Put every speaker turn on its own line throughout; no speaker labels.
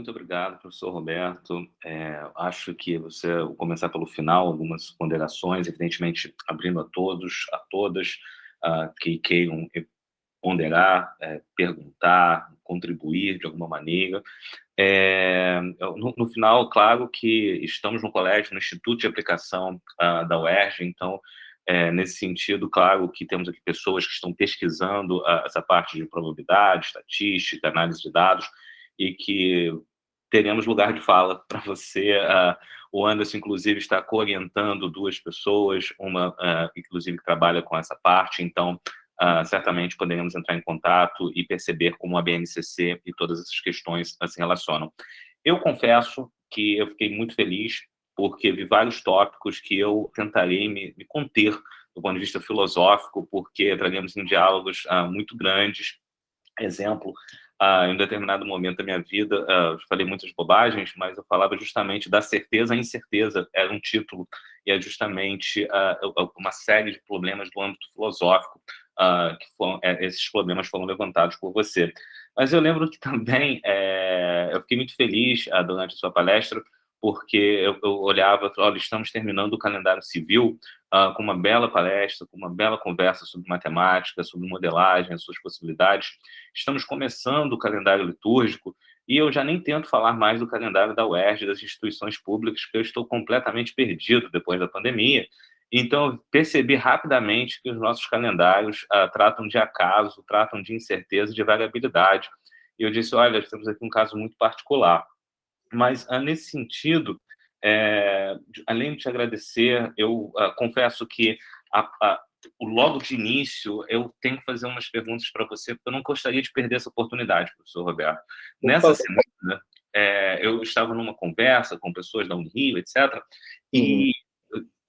Muito obrigado, professor Roberto. Acho que você, vou começar pelo final, algumas ponderações, evidentemente abrindo a todos, a todas, que queiram ponderar, perguntar, contribuir de alguma maneira. No final, claro que estamos no colégio, no Instituto de Aplicação da UERJ, então, nesse sentido, claro que temos aqui pessoas que estão pesquisando essa parte de probabilidade, estatística, análise de dados, e que teremos lugar de fala para você. O Anderson, inclusive, está co-orientando duas pessoas, uma, inclusive, que trabalha com essa parte, então, certamente poderemos entrar em contato e perceber como a BNCC e todas essas questões se relacionam. Eu confesso que eu fiquei muito feliz, porque vi vários tópicos que eu tentarei me conter do ponto de vista filosófico, porque entraremos em diálogos muito grandes. Exemplo, em um determinado momento da minha vida, eu falei muitas bobagens, mas eu falava justamente da certeza à incerteza, era um título, e é justamente uma série de problemas do âmbito filosófico, esses problemas foram levantados por você. Mas eu lembro que também eu fiquei muito feliz durante a sua palestra, porque eu olhava, olha, estamos terminando o calendário civil, com uma bela palestra, com uma bela conversa sobre matemática, sobre modelagem, as suas possibilidades. Estamos começando o calendário litúrgico, e eu já nem tento falar mais do calendário da UERJ, das instituições públicas, porque eu estou completamente perdido depois da pandemia. Então, eu percebi rapidamente que os nossos calendários tratam de acaso, tratam de incerteza, de variabilidade. E eu disse, olha, temos aqui um caso muito particular. Mas, nesse sentido, além de te agradecer, eu confesso que logo de início eu tenho que fazer umas perguntas para você, porque eu não gostaria de perder essa oportunidade, professor Roberto.
Por
Nessa
favor.
semana, eu estava numa conversa com pessoas da Unirio, etc.,
Uhum.
e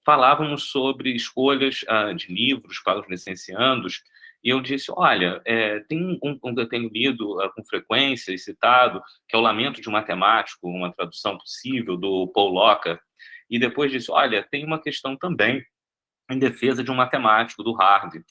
falávamos sobre escolhas de livros para os licenciandos, e eu disse, olha, tem um que eu tenho lido com frequência e citado, que é O Lamento de um Matemático, uma tradução possível, do Paul Locker, e depois disse, olha, tem uma questão também em defesa de um matemático, do Hardy.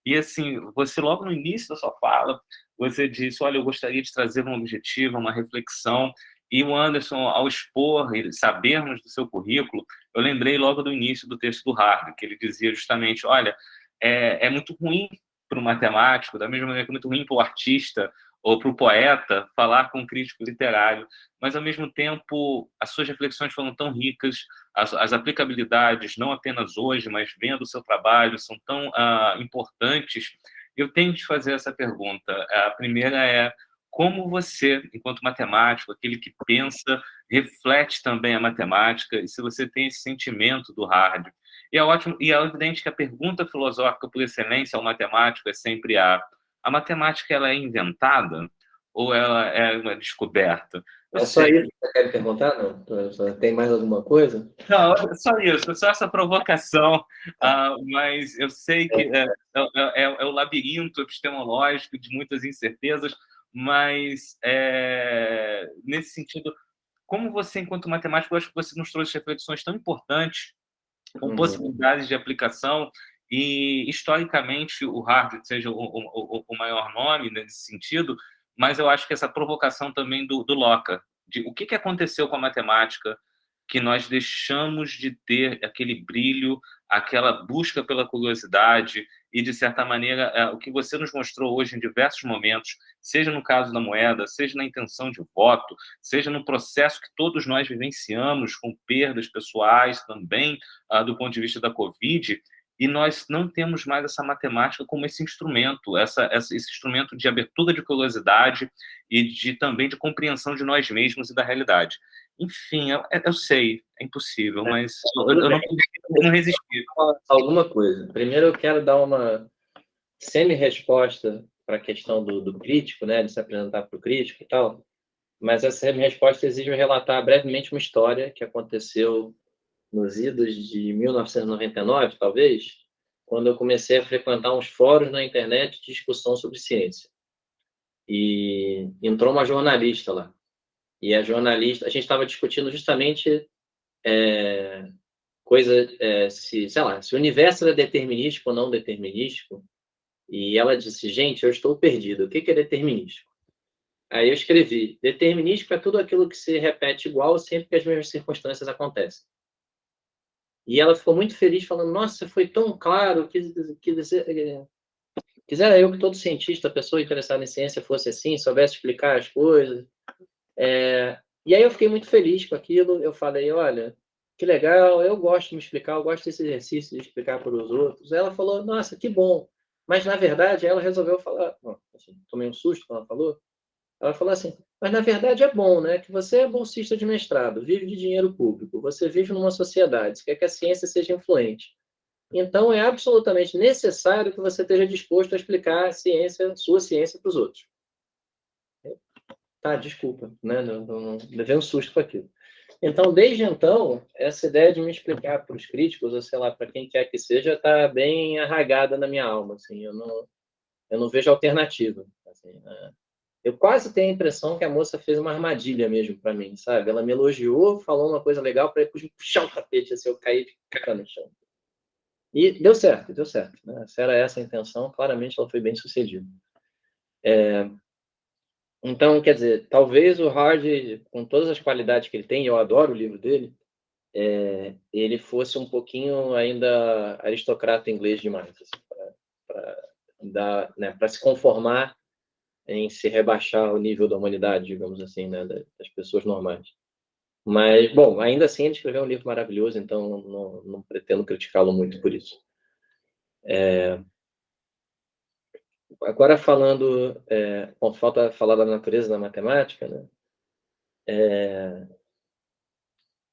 E, assim, você logo no início da sua fala, você disse, olha, eu gostaria de trazer um objetivo, uma reflexão, e o Anderson, ao expor e sabermos do seu currículo, eu lembrei logo do início do texto do Hardy, que ele dizia justamente, olha, é muito ruim para o matemático, da mesma maneira que é muito ruim para o artista ou para o poeta falar com um crítico literário, mas, ao mesmo tempo, as suas reflexões foram tão ricas, as aplicabilidades, não apenas hoje, mas vendo o seu trabalho, são tão importantes. Eu tenho que te fazer essa pergunta. A primeira é, como você, enquanto matemático, aquele que pensa, reflete também a matemática, e se você tem esse sentimento do hard? E é ótimo, e é evidente que a pergunta filosófica por excelência ao matemático é sempre a matemática ela é inventada ou ela é uma descoberta? Eu
É só
sei.
isso que você quer perguntar? Não? Tem mais alguma coisa?
Não, é só isso, só essa provocação, mas eu sei que é o labirinto epistemológico de muitas incertezas, mas, nesse sentido, como você, enquanto matemático, eu acho que você nos trouxe reflexões tão importantes, com
Uhum.
possibilidades de aplicação, e, historicamente, o Harvard seja o maior nome nesse sentido, mas eu acho que essa provocação também do Locke, de o que aconteceu com a matemática, que nós deixamos de ter aquele brilho, aquela busca pela curiosidade e, de certa maneira, o que você nos mostrou hoje em diversos momentos, seja no caso da moeda, seja na intenção de voto, seja no processo que todos nós vivenciamos com perdas pessoais também, do ponto de vista da Covid, e nós não temos mais essa matemática como esse instrumento, esse instrumento de abertura de curiosidade e também de compreensão de nós mesmos e da realidade. Enfim, eu sei, é impossível, mas
Tudo
eu
bem.
não resisti.
Alguma coisa. Primeiro eu quero dar uma semi-resposta para a questão do crítico, né, de se apresentar para o crítico e tal, mas essa semi-resposta exige eu relatar brevemente uma história que aconteceu nos idos de 1999, talvez, quando eu comecei a frequentar uns fóruns na internet de discussão sobre ciência. E entrou uma jornalista lá. E a jornalista, a gente estava discutindo justamente se, sei lá, se o universo era determinístico ou não determinístico. E ela disse, gente, eu estou perdido, o que é determinístico? Aí eu escrevi: determinístico é tudo aquilo que se repete igual sempre que as mesmas circunstâncias acontecem. E ela ficou muito feliz, falando: nossa, foi tão claro, quisera eu que todo cientista, pessoa interessada em ciência fosse assim, soubesse explicar as coisas. E aí eu fiquei muito feliz com aquilo, eu falei: olha, que legal, eu gosto de me explicar, eu gosto desse exercício de explicar para os outros. Ela falou: nossa, que bom. Mas, na verdade, ela resolveu falar, bom, assim, tomei um susto quando ela falou. Ela falou assim: mas na verdade é bom, né? Que você é bolsista de mestrado, vive de dinheiro público, você vive numa sociedade, você quer que a ciência seja influente. Então é absolutamente necessário que você esteja disposto a explicar a ciência, sua ciência, para os outros. Tá, desculpa, né? Não levei um susto com aquilo. Então, desde então, essa ideia de me explicar para os críticos, ou sei lá, para quem quer que seja, está bem arraigada na minha alma. Assim, eu não vejo alternativa. Assim, né? Eu quase tenho a impressão que a moça fez uma armadilha mesmo para mim, sabe? Ela me elogiou, falou uma coisa legal para depois me puxar o tapete, assim, eu caí de cara no chão. E deu certo, deu certo. Né? Se era essa a intenção, claramente ela foi bem sucedida. Então, quer dizer, talvez o Hard, com todas as qualidades que ele tem, eu adoro o livro dele, ele fosse um pouquinho ainda aristocrata inglês demais, assim, para se conformar em se rebaixar o nível da humanidade, digamos assim, né, das pessoas normais. Mas, bom, ainda assim ele escreveu um livro maravilhoso, então não pretendo criticá-lo muito por isso. Agora falando, bom, falta falar da natureza da matemática, né?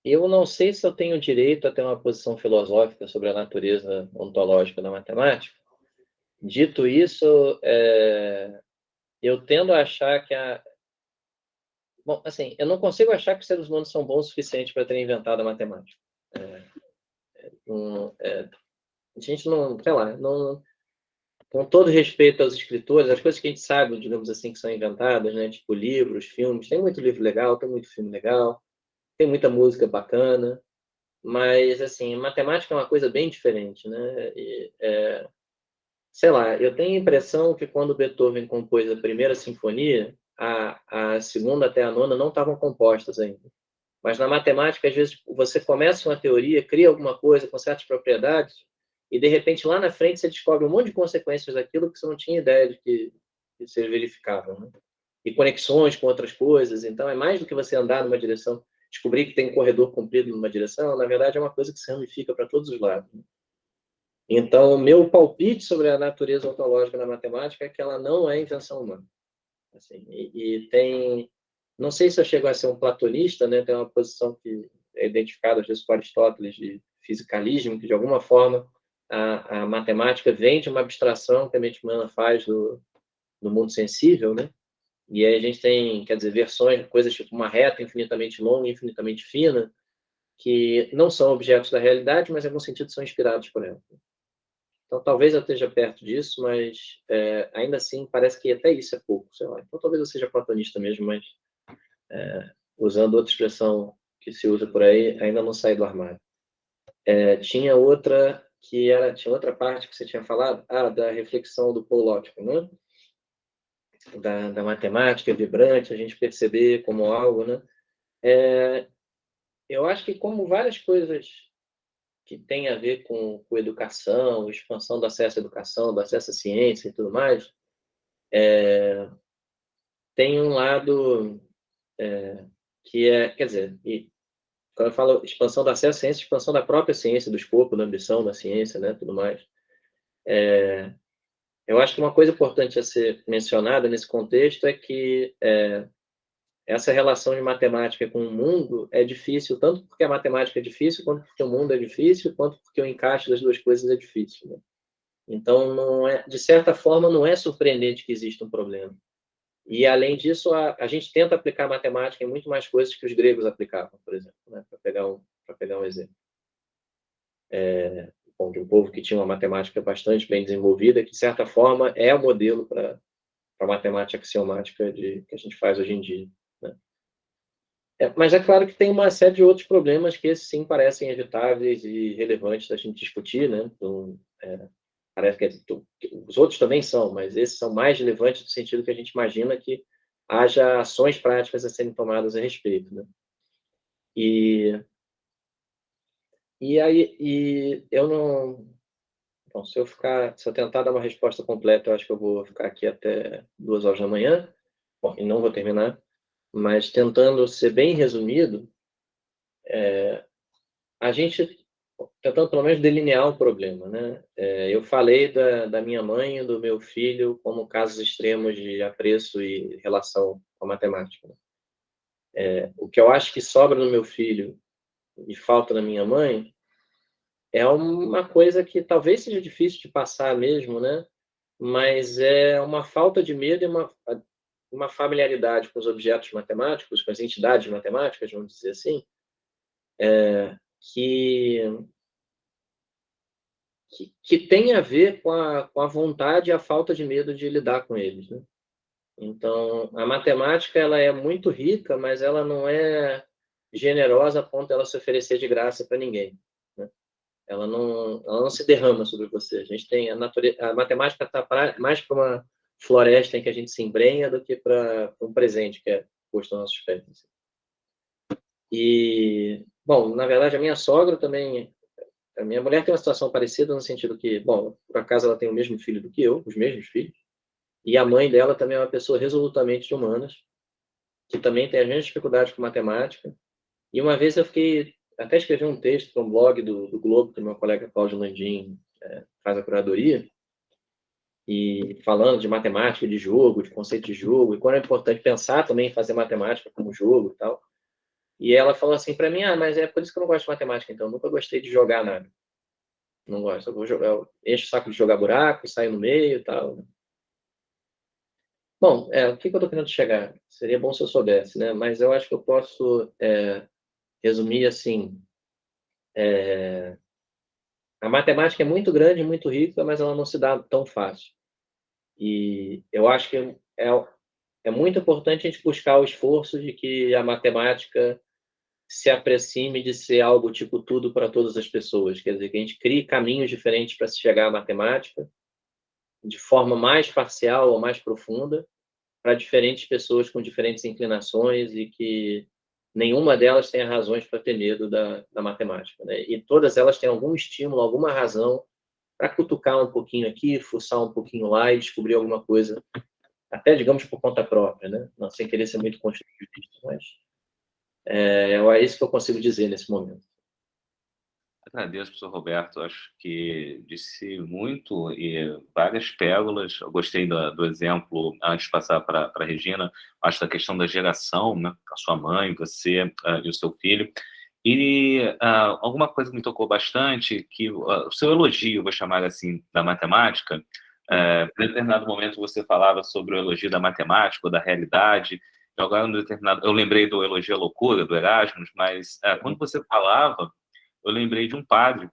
Eu não sei se eu tenho direito a ter uma posição filosófica sobre a natureza ontológica da matemática. Dito isso, eu tendo a achar que bom, assim, eu não consigo achar que os seres humanos são bons o suficiente para terem inventado a matemática. A gente não, sei lá, não, com todo respeito aos escritores, as coisas que a gente sabe, digamos assim, que são inventadas, né? Tipo livros, filmes, tem muito livro legal, tem muito filme legal, tem muita música bacana, mas, assim, matemática é uma coisa bem diferente, né? Sei lá, eu tenho a impressão que quando Beethoven compôs a primeira sinfonia, a segunda até a nona não estavam compostas ainda. Mas na matemática, às vezes, você começa uma teoria, cria alguma coisa com certas propriedades, e de repente lá na frente você descobre um monte de consequências daquilo que você não tinha ideia de que se verificavam, né? E conexões com outras coisas. Então é mais do que você andar numa direção, descobrir que tem um corredor comprido numa direção, na verdade é uma coisa que se ramifica para todos os lados, né? Então, o meu palpite sobre a natureza ontológica na matemática é que ela não é invenção humana. Assim, e tem, não sei se eu chego a ser um platonista, né? Tem uma posição que é identificada às vezes com Aristóteles de fisicalismo, que de alguma forma a matemática vem de uma abstração que a mente humana faz do mundo sensível, né? E aí a gente tem, quer dizer, versões, coisas tipo uma reta infinitamente longa, infinitamente fina, que não são objetos da realidade, mas em algum sentido são inspirados por ela. Então, talvez eu esteja perto disso, mas ainda assim parece que até isso é pouco, sei lá. Então, talvez eu seja platonista mesmo, mas usando outra expressão que se usa por aí, ainda não saí do armário. Tinha outra tinha outra parte que você tinha falado, da reflexão do Paul Lotman, né? Da matemática vibrante, a gente perceber como algo, né? Eu acho que como várias coisas que têm a ver com educação, expansão do acesso à educação, do acesso à ciência e tudo mais, tem um lado que quer dizer, quando eu falo expansão do acesso à ciência, expansão da própria ciência, do escopo, da ambição da ciência, né, tudo mais. Eu acho que uma coisa importante a ser mencionada nesse contexto é que essa relação de matemática com o mundo é difícil, tanto porque a matemática é difícil, quanto porque o mundo é difícil, quanto porque o encaixe das duas coisas é difícil, né? Então, de certa forma, não é surpreendente que exista um problema. E, além disso, a gente tenta aplicar matemática em muito mais coisas que os gregos aplicavam, por exemplo, né? Para pegar um exemplo. Bom, de um povo que tinha uma matemática bastante bem desenvolvida, que, de certa forma, é o modelo para a matemática axiomática que a gente faz hoje em dia, né? Mas é claro que tem uma série de outros problemas que, esses, sim, parecem evitáveis e relevantes da gente discutir, né? Então, parece que os outros também são, mas esses são mais relevantes no sentido que a gente imagina que haja ações práticas a serem tomadas a respeito, né? E eu não... Bom, se eu tentar dar uma resposta completa, eu acho que eu vou ficar aqui até 2 horas da manhã. Bom, e não vou terminar, mas tentando ser bem resumido, a gente tentando pelo menos delinear o problema, né? Eu falei da minha mãe e do meu filho como casos extremos de apreço e relação com a matemática. O que eu acho que sobra no meu filho e falta na minha mãe é uma coisa que talvez seja difícil de passar mesmo, né? Mas é uma falta de medo e uma familiaridade com os objetos matemáticos, com as entidades matemáticas, vamos dizer assim, que, que tem a ver com a vontade e a falta de medo de lidar com eles, né? Então, a matemática ela é muito rica, mas ela não é generosa a ponto de ela se oferecer de graça para ninguém, né? Ela não se derrama sobre você. A gente tem a matemática está mais para uma floresta em que a gente se embrenha do que para um presente que é posto aos nossos pés. E, bom, na verdade, a minha sogra também, a minha mulher tem uma situação parecida no sentido que, bom, por acaso ela tem o mesmo filho do que eu, os mesmos filhos, e a mãe dela também é uma pessoa resolutamente de humanas, que também tem as mesmas dificuldades com matemática. E uma vez eu até escrevi um texto para um blog do Globo, que o meu colega Cláudio Landim faz a curadoria, e falando de matemática, de jogo, de conceito de jogo, e quando é importante pensar também em fazer matemática como jogo e tal. E ela falou assim para mim, mas é por isso que eu não gosto de matemática, então, eu nunca gostei de jogar nada. Não gosto, eu vou jogar, eu encho o saco de jogar buraco, saio no meio e tal. Bom, o que eu estou querendo chegar? Seria bom se eu soubesse, né? Mas eu acho que eu posso resumir assim, a matemática é muito grande, muito rica, mas ela não se dá tão fácil. E eu acho que é muito importante a gente buscar o esforço de que a matemática se aproxime de ser algo tipo tudo para todas as pessoas. Quer dizer, que a gente crie caminhos diferentes para se chegar à matemática, de forma mais parcial ou mais profunda, para diferentes pessoas com diferentes inclinações e que nenhuma delas tenha razões para ter medo da matemática, né? E todas elas têm algum estímulo, alguma razão para cutucar um pouquinho aqui, fuçar um pouquinho lá e descobrir alguma coisa, até, digamos, por conta própria, né? Não, sem querer ser muito construtivista, mas é isso que eu consigo dizer nesse momento.
Agradeço, professor Roberto. Acho que disse muito e várias pérolas. Eu gostei do exemplo, antes de passar para a Regina, acho da questão da geração, né? A sua mãe, você e o seu filho. E alguma coisa que me tocou bastante, que o seu elogio, vou chamar assim, da matemática, em determinado momento você falava sobre o elogio da matemática ou da realidade. Agora, eu lembrei do elogio à loucura, do Erasmus, mas quando você falava, eu lembrei de um padre,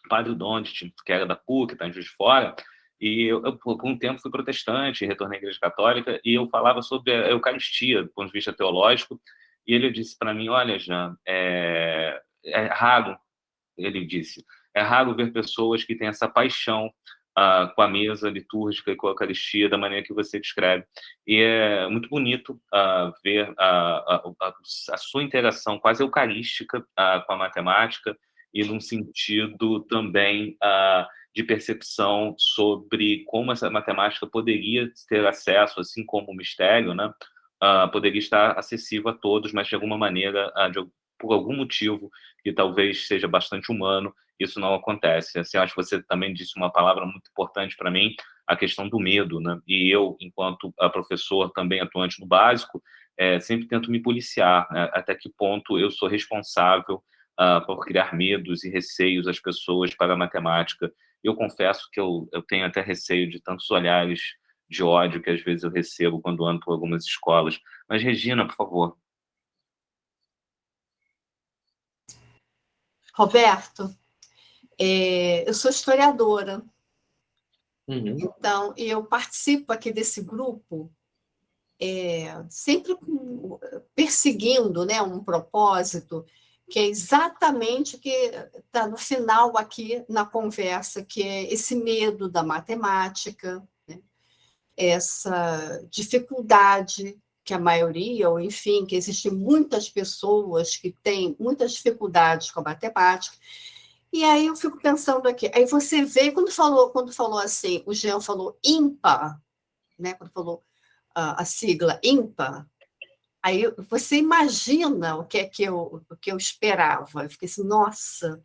o padre Dondt, que era da PUC, está em Juiz de Fora, e eu, por um tempo, fui protestante, retornei à Igreja Católica, e eu falava sobre a Eucaristia, do ponto de vista teológico, e ele disse para mim, olha, Jean, é raro, ele disse, é raro ver pessoas que têm essa paixão com a mesa litúrgica e com a Eucaristia da maneira que você descreve. E é muito bonito ver a sua interação quase eucarística com a matemática e num sentido também de percepção sobre como essa matemática poderia ter acesso, assim como o mistério, né? Poderia estar acessível a todos, mas de alguma maneira, por algum motivo que talvez seja bastante humano, isso não acontece. Assim, acho que você também disse uma palavra muito importante para mim, a questão do medo, né? E eu, enquanto professor também atuante no básico, sempre tento me policiar, né? Até que ponto eu sou responsável por criar medos e receios às pessoas para a matemática. Eu confesso que eu tenho até receio de tantos olhares de ódio que às vezes eu recebo quando ando por algumas escolas. Mas, Regina, por favor.
Roberto, eu sou historiadora, então eu participo aqui desse grupo sempre perseguindo, né, um propósito que é exatamente o que está no final aqui na conversa, que é esse medo da matemática, né, essa dificuldade que a maioria, ou enfim, que existem muitas pessoas que têm muitas dificuldades com a matemática. E aí eu fico pensando aqui, aí você vê, quando falou assim, o Jean falou ímpar, né, quando falou a sigla ímpar, aí você imagina o que eu esperava. Eu fiquei assim, nossa,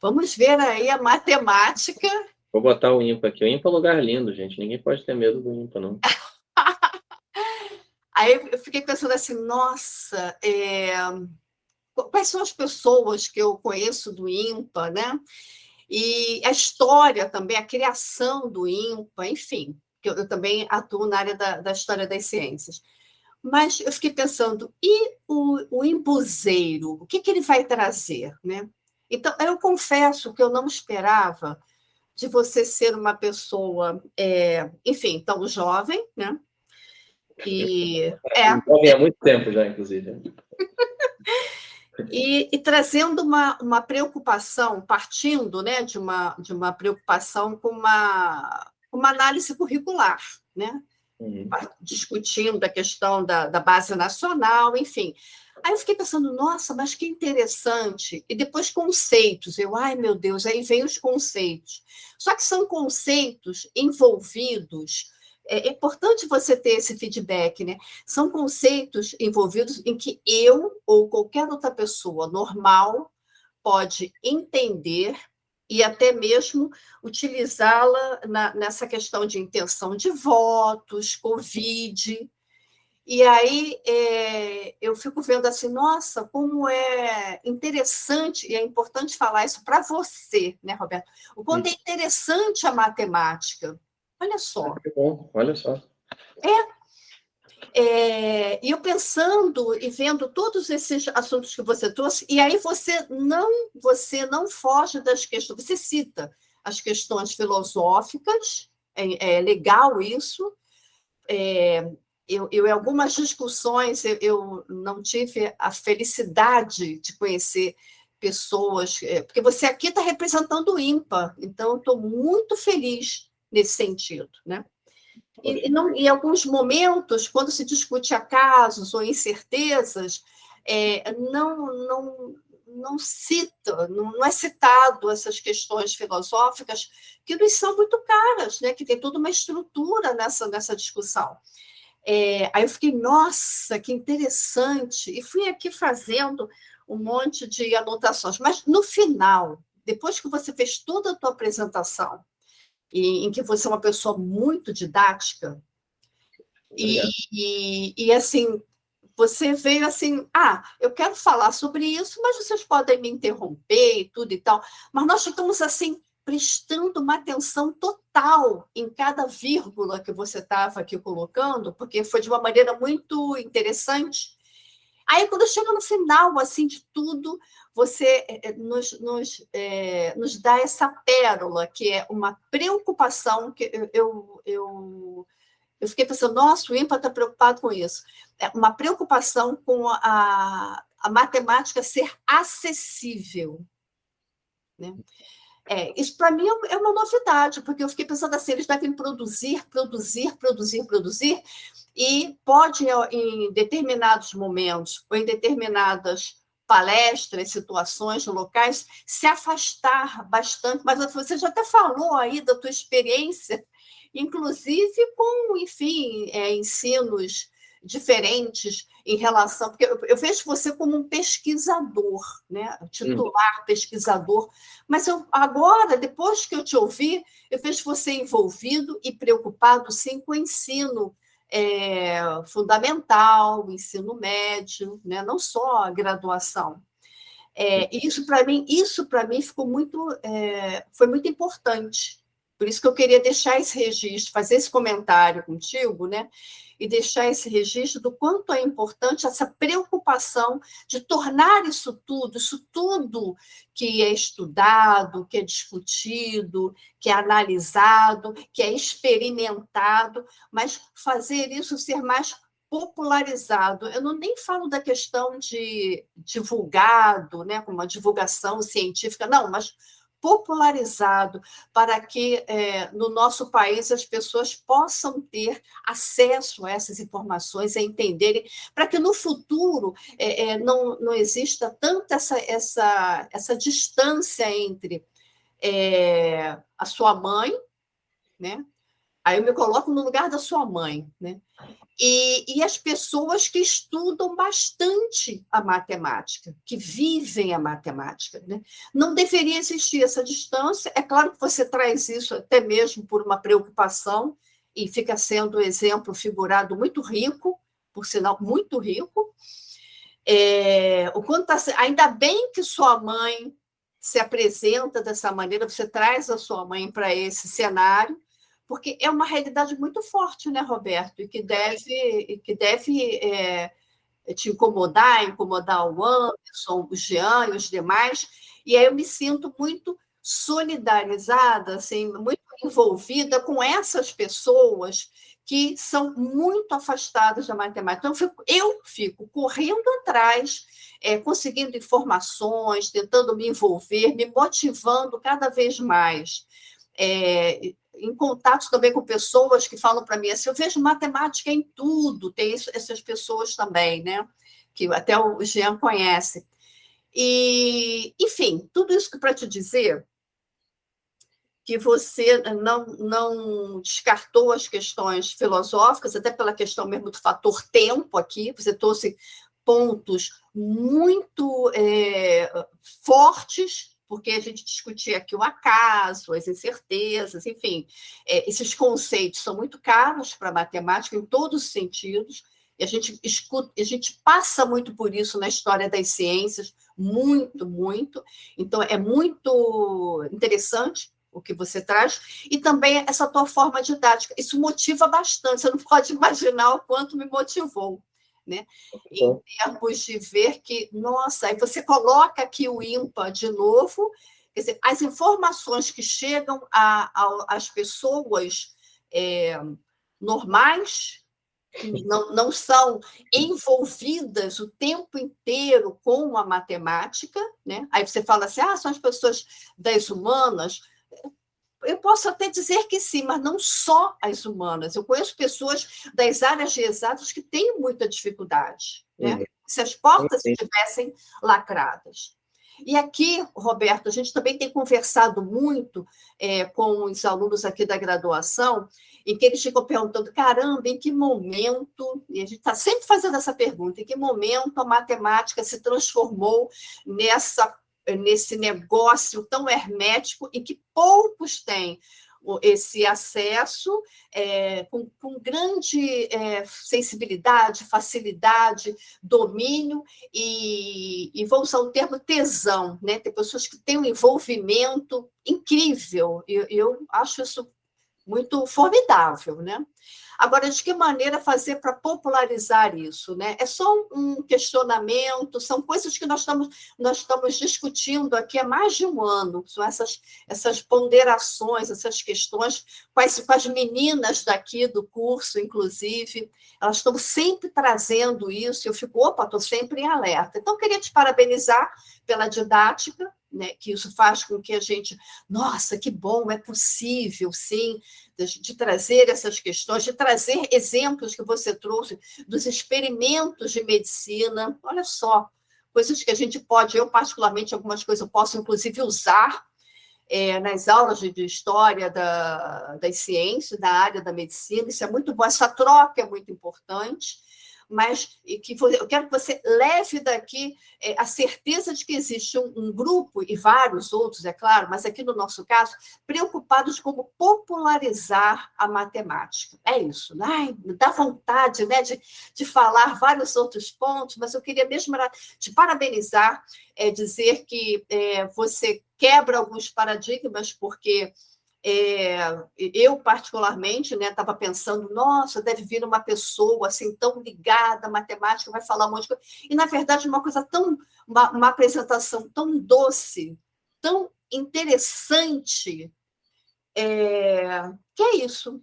vamos ver aí a matemática.
Vou botar o ímpar aqui. O ímpar é um lugar lindo, gente. Ninguém pode ter medo do ímpar, não.
Aí eu fiquei pensando assim, nossa, quais são as pessoas que eu conheço do IMPA, né? E a história também, a criação do IMPA, enfim, que eu também atuo na área da história das ciências. Mas eu fiquei pensando, e o imbuzeiro, o que ele vai trazer, né? Então, eu confesso que eu não esperava de você ser uma pessoa, enfim, tão jovem, né? E
Jovem há muito tempo já, inclusive.
E trazendo uma preocupação, partindo, né, de uma preocupação com uma análise curricular, né? Discutindo a questão da base nacional, enfim. Aí eu fiquei pensando, nossa, mas que interessante. E depois conceitos. Ai, meu Deus, aí vem os conceitos. Só que são conceitos envolvidos. É importante você ter esse feedback, né? São conceitos envolvidos em que eu ou qualquer outra pessoa normal pode entender e até mesmo utilizá-la nessa questão de intenção de votos, Covid. E aí eu fico vendo assim, nossa, como é interessante, e é importante falar isso para você, né, Roberto? O quanto é interessante a matemática. Olha só.
Que bom, olha só.
E eu pensando e vendo todos esses assuntos que você trouxe, e aí você não foge das questões, você cita as questões filosóficas, é legal isso. Em algumas discussões, eu não tive a felicidade de conhecer pessoas, porque você aqui está representando o IMPA, então eu estou muito feliz nesse sentido, né? Em alguns momentos, quando se discute acasos ou incertezas, não cita, não é citado essas questões filosóficas que nos são muito caras, né? Que tem toda uma estrutura nessa discussão. Aí eu fiquei, nossa, que interessante, e fui aqui fazendo um monte de anotações, mas no final, depois que você fez toda a tua apresentação, em que você é uma pessoa muito didática, e assim, você veio assim, eu quero falar sobre isso, mas vocês podem me interromper e tudo e tal, mas nós ficamos assim, prestando uma atenção total em cada vírgula que você estava aqui colocando, porque foi de uma maneira muito interessante. Aí, quando chega no final assim de tudo, você nos dá essa pérola, que é uma preocupação, que eu fiquei pensando, nossa, o IMPA está preocupado com isso. É uma preocupação com a matemática ser acessível, né? Isso, para mim, é uma novidade, porque eu fiquei pensando assim, eles devem produzir, e pode, em determinados momentos, ou em determinadas palestras, situações, locais, se afastar bastante, mas você já até falou aí da tua experiência, inclusive com, enfim, ensinos diferentes em relação... Porque eu vejo você como um pesquisador, né? Titular, pesquisador, mas agora, depois que eu te ouvi, eu vejo você envolvido e preocupado, sim, com o ensino fundamental, o ensino médio, né? Não só a graduação. Isso para mim foi muito importante. Por isso que eu queria deixar esse registro, fazer esse comentário contigo, né? E deixar esse registro do quanto é importante essa preocupação de tornar isso tudo que é estudado, que é discutido, que é analisado, que é experimentado, mas fazer isso ser mais popularizado. Eu nem falo da questão de divulgado, né, como uma divulgação científica, não, mas popularizado, para que no nosso país as pessoas possam ter acesso a essas informações, a entenderem, para que no futuro não exista tanta essa distância entre a sua mãe, né? Aí eu me coloco no lugar da sua mãe, né? E as pessoas que estudam bastante a matemática, que vivem a matemática, né? Não deveria existir essa distância. É claro que você traz isso até mesmo por uma preocupação, e fica sendo um exemplo figurado muito rico, por sinal, muito rico. O quanto ainda bem que sua mãe se apresenta dessa maneira, você traz a sua mãe para esse cenário, porque é uma realidade muito forte, né, Roberto? E que deve te incomodar o Anderson, o Jean e os demais. E aí eu me sinto muito solidarizada, assim, muito envolvida com essas pessoas que são muito afastadas da matemática. Então, eu fico correndo atrás, conseguindo informações, tentando me envolver, me motivando cada vez mais. Em contato também com pessoas que falam para mim assim, eu vejo matemática em tudo, tem essas pessoas também, né? Que até o Jean conhece. E, enfim, tudo isso para te dizer que você não descartou as questões filosóficas, até pela questão mesmo do fator tempo aqui, você trouxe pontos muito fortes, porque a gente discutia aqui o acaso, as incertezas, enfim, esses conceitos são muito caros para a matemática em todos os sentidos, e a gente passa muito por isso na história das ciências, muito, muito, então é muito interessante o que você traz, e também essa tua forma didática, isso motiva bastante, você não pode imaginar o quanto me motivou, né? Em termos de ver que, nossa, aí você coloca aqui o IMPA de novo, quer dizer, as informações que chegam às pessoas normais, que não são envolvidas o tempo inteiro com a matemática, né? Aí você fala assim, são as pessoas das humanas. Eu posso até dizer que sim, mas não só as humanas. Eu conheço pessoas das áreas de exatas que têm muita dificuldade, né? Se as portas estivessem lacradas. E aqui, Roberto, a gente também tem conversado muito com os alunos aqui da graduação, em que eles ficam perguntando, caramba, em que momento, e a gente está sempre fazendo essa pergunta, em que momento a matemática se transformou nesse negócio tão hermético em que poucos têm esse acesso com grande sensibilidade, facilidade, domínio, e vou usar o termo tesão, né? Tem pessoas que têm um envolvimento incrível, e eu acho isso muito formidável, né? Agora, de que maneira fazer para popularizar isso, né? É só um questionamento, são coisas que nós estamos discutindo aqui há mais de um ano, são essas ponderações, essas questões com as meninas daqui do curso, inclusive, elas estão sempre trazendo isso, e eu fico, estou sempre em alerta. Então, queria te parabenizar pela didática, né, que isso faz com que a gente, nossa, que bom, é possível, sim, de trazer essas questões, de trazer exemplos que você trouxe dos experimentos de medicina, olha só, coisas que a gente pode, eu particularmente, algumas coisas eu posso, inclusive, usar nas aulas de história das ciências, da área da medicina, isso é muito bom, essa troca é muito importante, mas eu quero que você leve daqui a certeza de que existe um grupo, e vários outros, é claro, mas aqui no nosso caso, preocupados como popularizar a matemática. É isso. Ai, me dá vontade, né, de falar vários outros pontos, mas eu queria mesmo te parabenizar, dizer que você quebra alguns paradigmas, porque eu, particularmente, estava pensando, nossa, deve vir uma pessoa assim tão ligada à matemática, vai falar um monte de coisa. E, na verdade, uma apresentação tão doce, tão interessante, que é isso,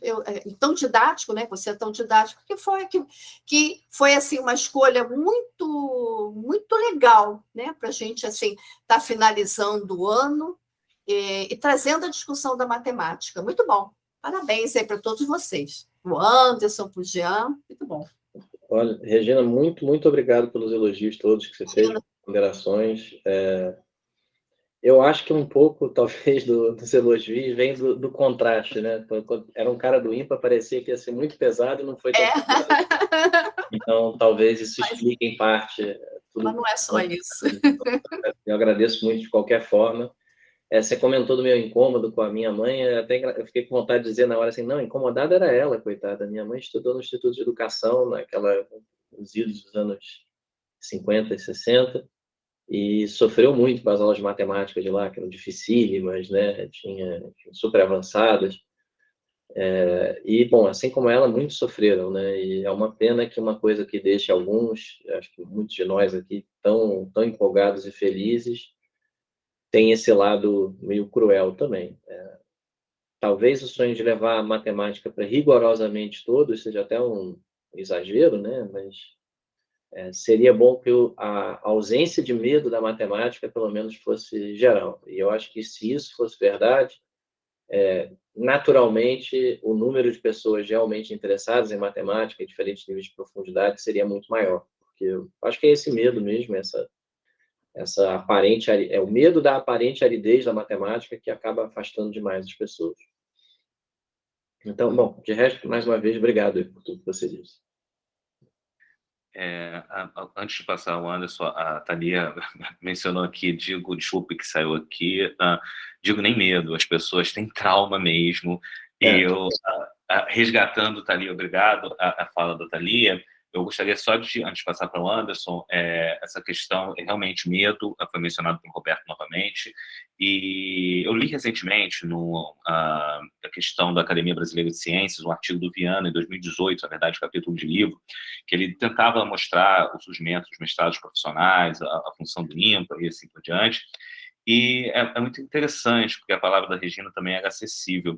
tão didático, né? Você é tão didático, que foi assim, uma escolha muito, muito legal, né? Para a gente assim, estar finalizando o ano, e trazendo a discussão da matemática. Muito bom. Parabéns aí para todos vocês. O Anderson, para o Jean, muito bom.
Olha, Regina, muito, muito obrigado pelos elogios todos que você fez, ponderações. Eu acho que um pouco, talvez, dos elogios vem do contraste, né? Quando era um cara do ímpar, parecia que ia ser muito pesado e não foi tão pesado. Então, talvez isso explique, em parte, tudo.
Mas não é só isso.
Eu agradeço muito de qualquer forma. Você comentou do meu incômodo com a minha mãe, eu fiquei com vontade de dizer na hora assim, não, incomodada era ela, coitada. Minha mãe estudou no Instituto de Educação, nos idos dos anos 50 e 60, e sofreu muito com as aulas de matemática de lá, que eram dificílimas, né? Tinha super avançadas. E, bom, assim como ela, muitos sofreram, né? E é uma pena que uma coisa que deixa alguns, acho que muitos de nós aqui, tão empolgados e felizes, tem esse lado meio cruel também. Talvez o sonho de levar a matemática para rigorosamente todos seja até um exagero, né? Mas seria bom que a ausência de medo da matemática, pelo menos, fosse geral. E eu acho que, se isso fosse verdade, naturalmente, o número de pessoas realmente interessadas em matemática, em diferentes níveis de profundidade, seria muito maior. Porque eu acho que é esse medo mesmo, essa aparente, o medo da aparente aridez da matemática que acaba afastando demais as pessoas. Então, bom, de resto, mais uma vez, obrigado por tudo que você disse.
Antes de passar ao Anderson, a Thalia mencionou aqui, desculpe que saiu aqui, digo nem medo, as pessoas têm trauma mesmo, e eu, resgatando, Thalia, obrigado, a fala da Thalia, eu gostaria só de, antes de passar para o Anderson, essa questão, realmente medo, foi mencionado pelo Roberto novamente, e eu li recentemente a questão da Academia Brasileira de Ciências, um artigo do Viana, em 2018, na verdade, capítulo de livro, que ele tentava mostrar o surgimento dos mestrados profissionais, a função do ímpar e assim por diante. E é muito interessante, porque a palavra da Regina também era acessível.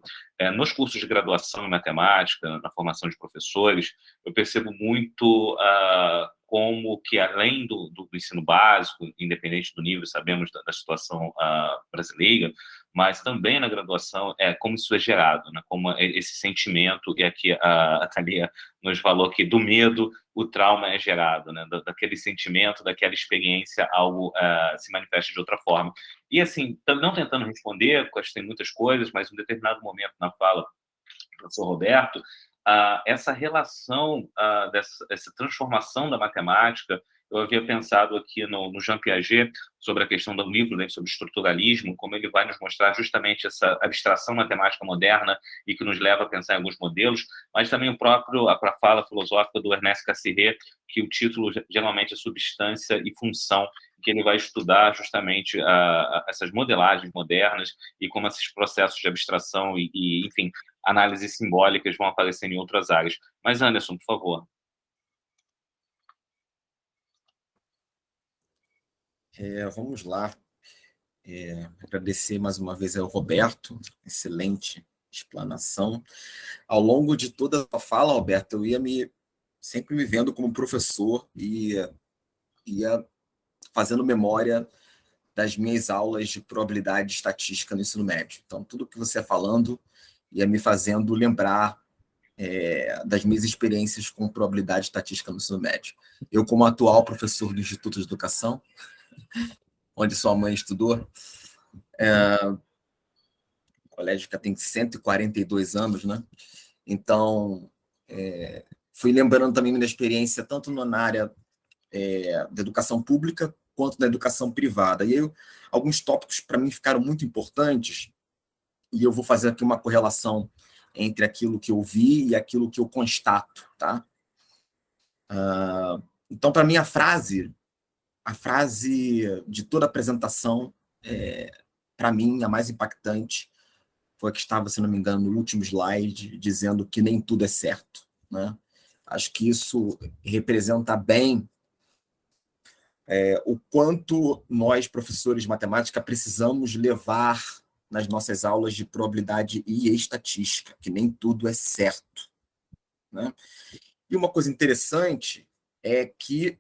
Nos cursos de graduação em matemática, na formação de professores, eu percebo muito como que, além do ensino básico, independente do nível, sabemos da situação brasileira, mas também na graduação, como isso é gerado, né? Como esse sentimento, e aqui a Thalia nos falou que do medo o trauma é gerado, né? Daquele sentimento, daquela experiência, algo se manifesta de outra forma. E, assim, não tentando responder, porque acho que tem muitas coisas, mas em um determinado momento na fala do professor Roberto, essa relação, essa transformação da matemática, eu havia pensado aqui no Jean Piaget, sobre a questão do livro, né, sobre estruturalismo, como ele vai nos mostrar justamente essa abstração matemática moderna e que nos leva a pensar em alguns modelos, mas também a própria fala filosófica do Ernest Cassirer, que o título geralmente é Substância e Função, que ele vai estudar justamente essas modelagens modernas e como esses processos de abstração e enfim, análises simbólicas vão aparecer em outras áreas. Mas, Anderson, por favor.
Vamos lá. Agradecer mais uma vez ao Roberto, excelente explanação. Ao longo de toda a fala, Roberto, eu ia sempre me vendo como professor e ia fazendo memória das minhas aulas de probabilidade estatística no ensino médio. Então, tudo que você ia falando ia me fazendo lembrar das minhas experiências com probabilidade estatística no ensino médio. Eu, como atual professor do Instituto de Educação, onde sua mãe estudou, colégio que tem 142 anos, né? Então, fui lembrando também minha experiência tanto na área da educação pública quanto da educação privada. E aí, alguns tópicos para mim ficaram muito importantes, e eu vou fazer aqui uma correlação entre aquilo que eu vi e aquilo que eu constato, tá? Então, para mim, a frase de toda a apresentação, para mim, a mais impactante, foi a que estava, se não me engano, no último slide, dizendo que nem tudo é certo, né? Acho que isso representa bem o quanto nós, professores de matemática, precisamos levar nas nossas aulas de probabilidade e estatística, que nem tudo é certo, né? E uma coisa interessante é que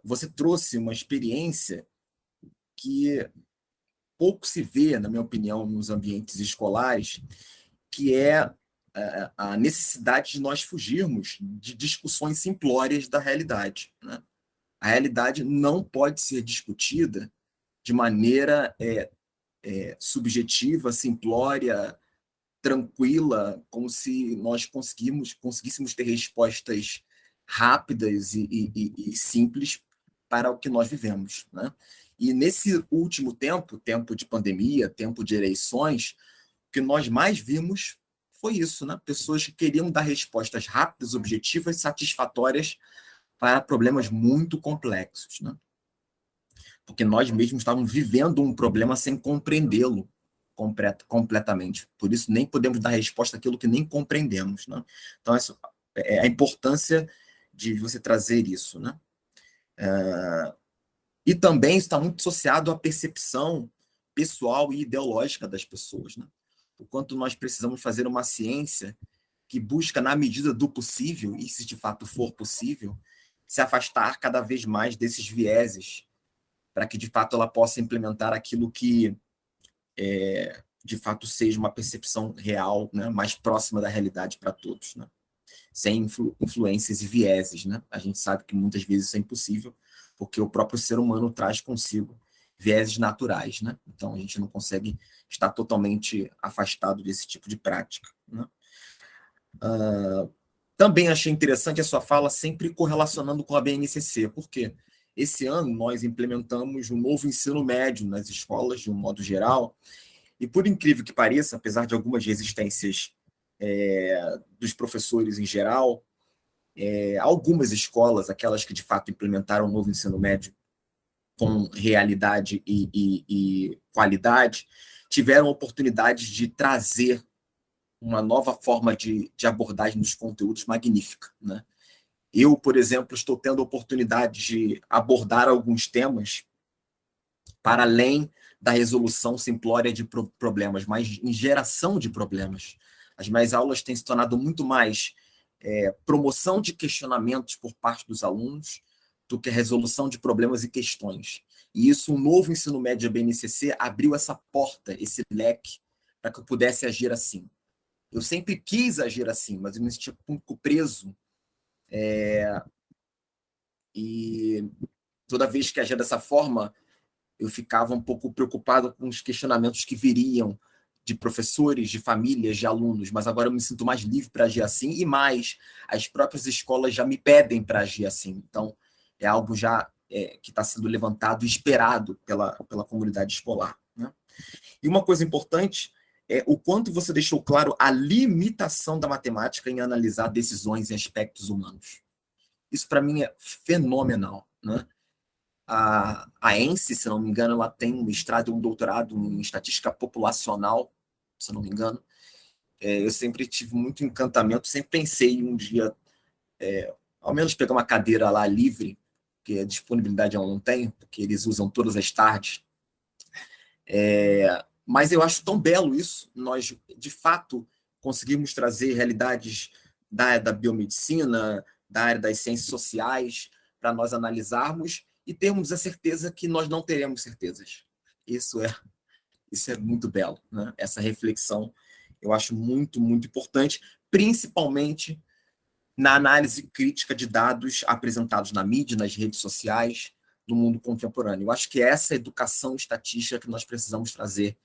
você trouxe uma experiência que pouco se vê, na minha opinião, nos ambientes escolares, que é a necessidade de nós fugirmos de discussões simplórias da realidade, né? A realidade não pode ser discutida de maneira subjetiva, simplória, tranquila, como se nós conseguíssemos ter respostas rápidas e simples para o que nós vivemos, né? E nesse último tempo de pandemia, tempo de eleições, o que nós mais vimos foi isso, né? Pessoas que queriam dar respostas rápidas, objetivas, satisfatórias para problemas muito complexos, né? Porque nós mesmos estávamos vivendo um problema sem compreendê-lo completamente. Por isso, nem podemos dar resposta àquilo que nem compreendemos, né? Então, essa é a importância de você trazer isso, né? E também está muito associado à percepção pessoal e ideológica das pessoas, né? O quanto nós precisamos fazer uma ciência que busca, na medida do possível, e se de fato for possível, se afastar cada vez mais desses vieses, para que de fato ela possa implementar aquilo que de fato seja uma percepção real, né, mais próxima da realidade para todos, né? Sem influências e vieses, né? A gente sabe que muitas vezes isso é impossível, porque o próprio ser humano traz consigo vieses naturais, né? Então a gente não consegue estar totalmente afastado desse tipo de prática, né? Também achei interessante a sua fala sempre correlacionando com a BNCC, porque esse ano nós implementamos um novo ensino médio nas escolas, de um modo geral, e por incrível que pareça, apesar de algumas resistências dos professores em geral, algumas escolas, aquelas que de fato implementaram o novo ensino médio com realidade e qualidade, tiveram a oportunidade de trazer uma nova forma de abordagem dos conteúdos magnífica, né? Eu, por exemplo, estou tendo a oportunidade de abordar alguns temas para além da resolução simplória de problemas, mas em geração de problemas. As minhas aulas têm se tornado muito mais promoção de questionamentos por parte dos alunos do que a resolução de problemas e questões. E isso, um novo ensino médio da BNCC abriu essa porta, esse leque, para que eu pudesse agir assim. Eu sempre quis agir assim, mas eu me sentia um pouco preso. E toda vez que agia dessa forma, eu ficava um pouco preocupado com os questionamentos que viriam de professores, de famílias, de alunos, mas agora eu me sinto mais livre para agir assim, e mais, as próprias escolas já me pedem para agir assim. Então, é algo já que está sendo levantado e esperado pela comunidade escolar, né? E uma coisa importante é o quanto você deixou claro a limitação da matemática em analisar decisões e aspectos humanos. Isso, para mim, é fenomenal, né? A ENSE, se não me engano, ela tem um mestrado e um doutorado em estatística populacional, se não me engano. Eu sempre tive muito encantamento, sempre pensei um dia, ao menos pegar uma cadeira lá livre, que a disponibilidade eu não tenho, porque eles usam todas as tardes. Mas eu acho tão belo isso, nós, de fato, conseguimos trazer realidades da área da biomedicina, da área das ciências sociais, para nós analisarmos e termos a certeza que nós não teremos certezas. Isso é muito belo, né? Essa reflexão eu acho muito, muito importante, principalmente na análise crítica de dados apresentados na mídia, nas redes sociais, no mundo contemporâneo. Eu acho que é essa educação estatística que nós precisamos trazer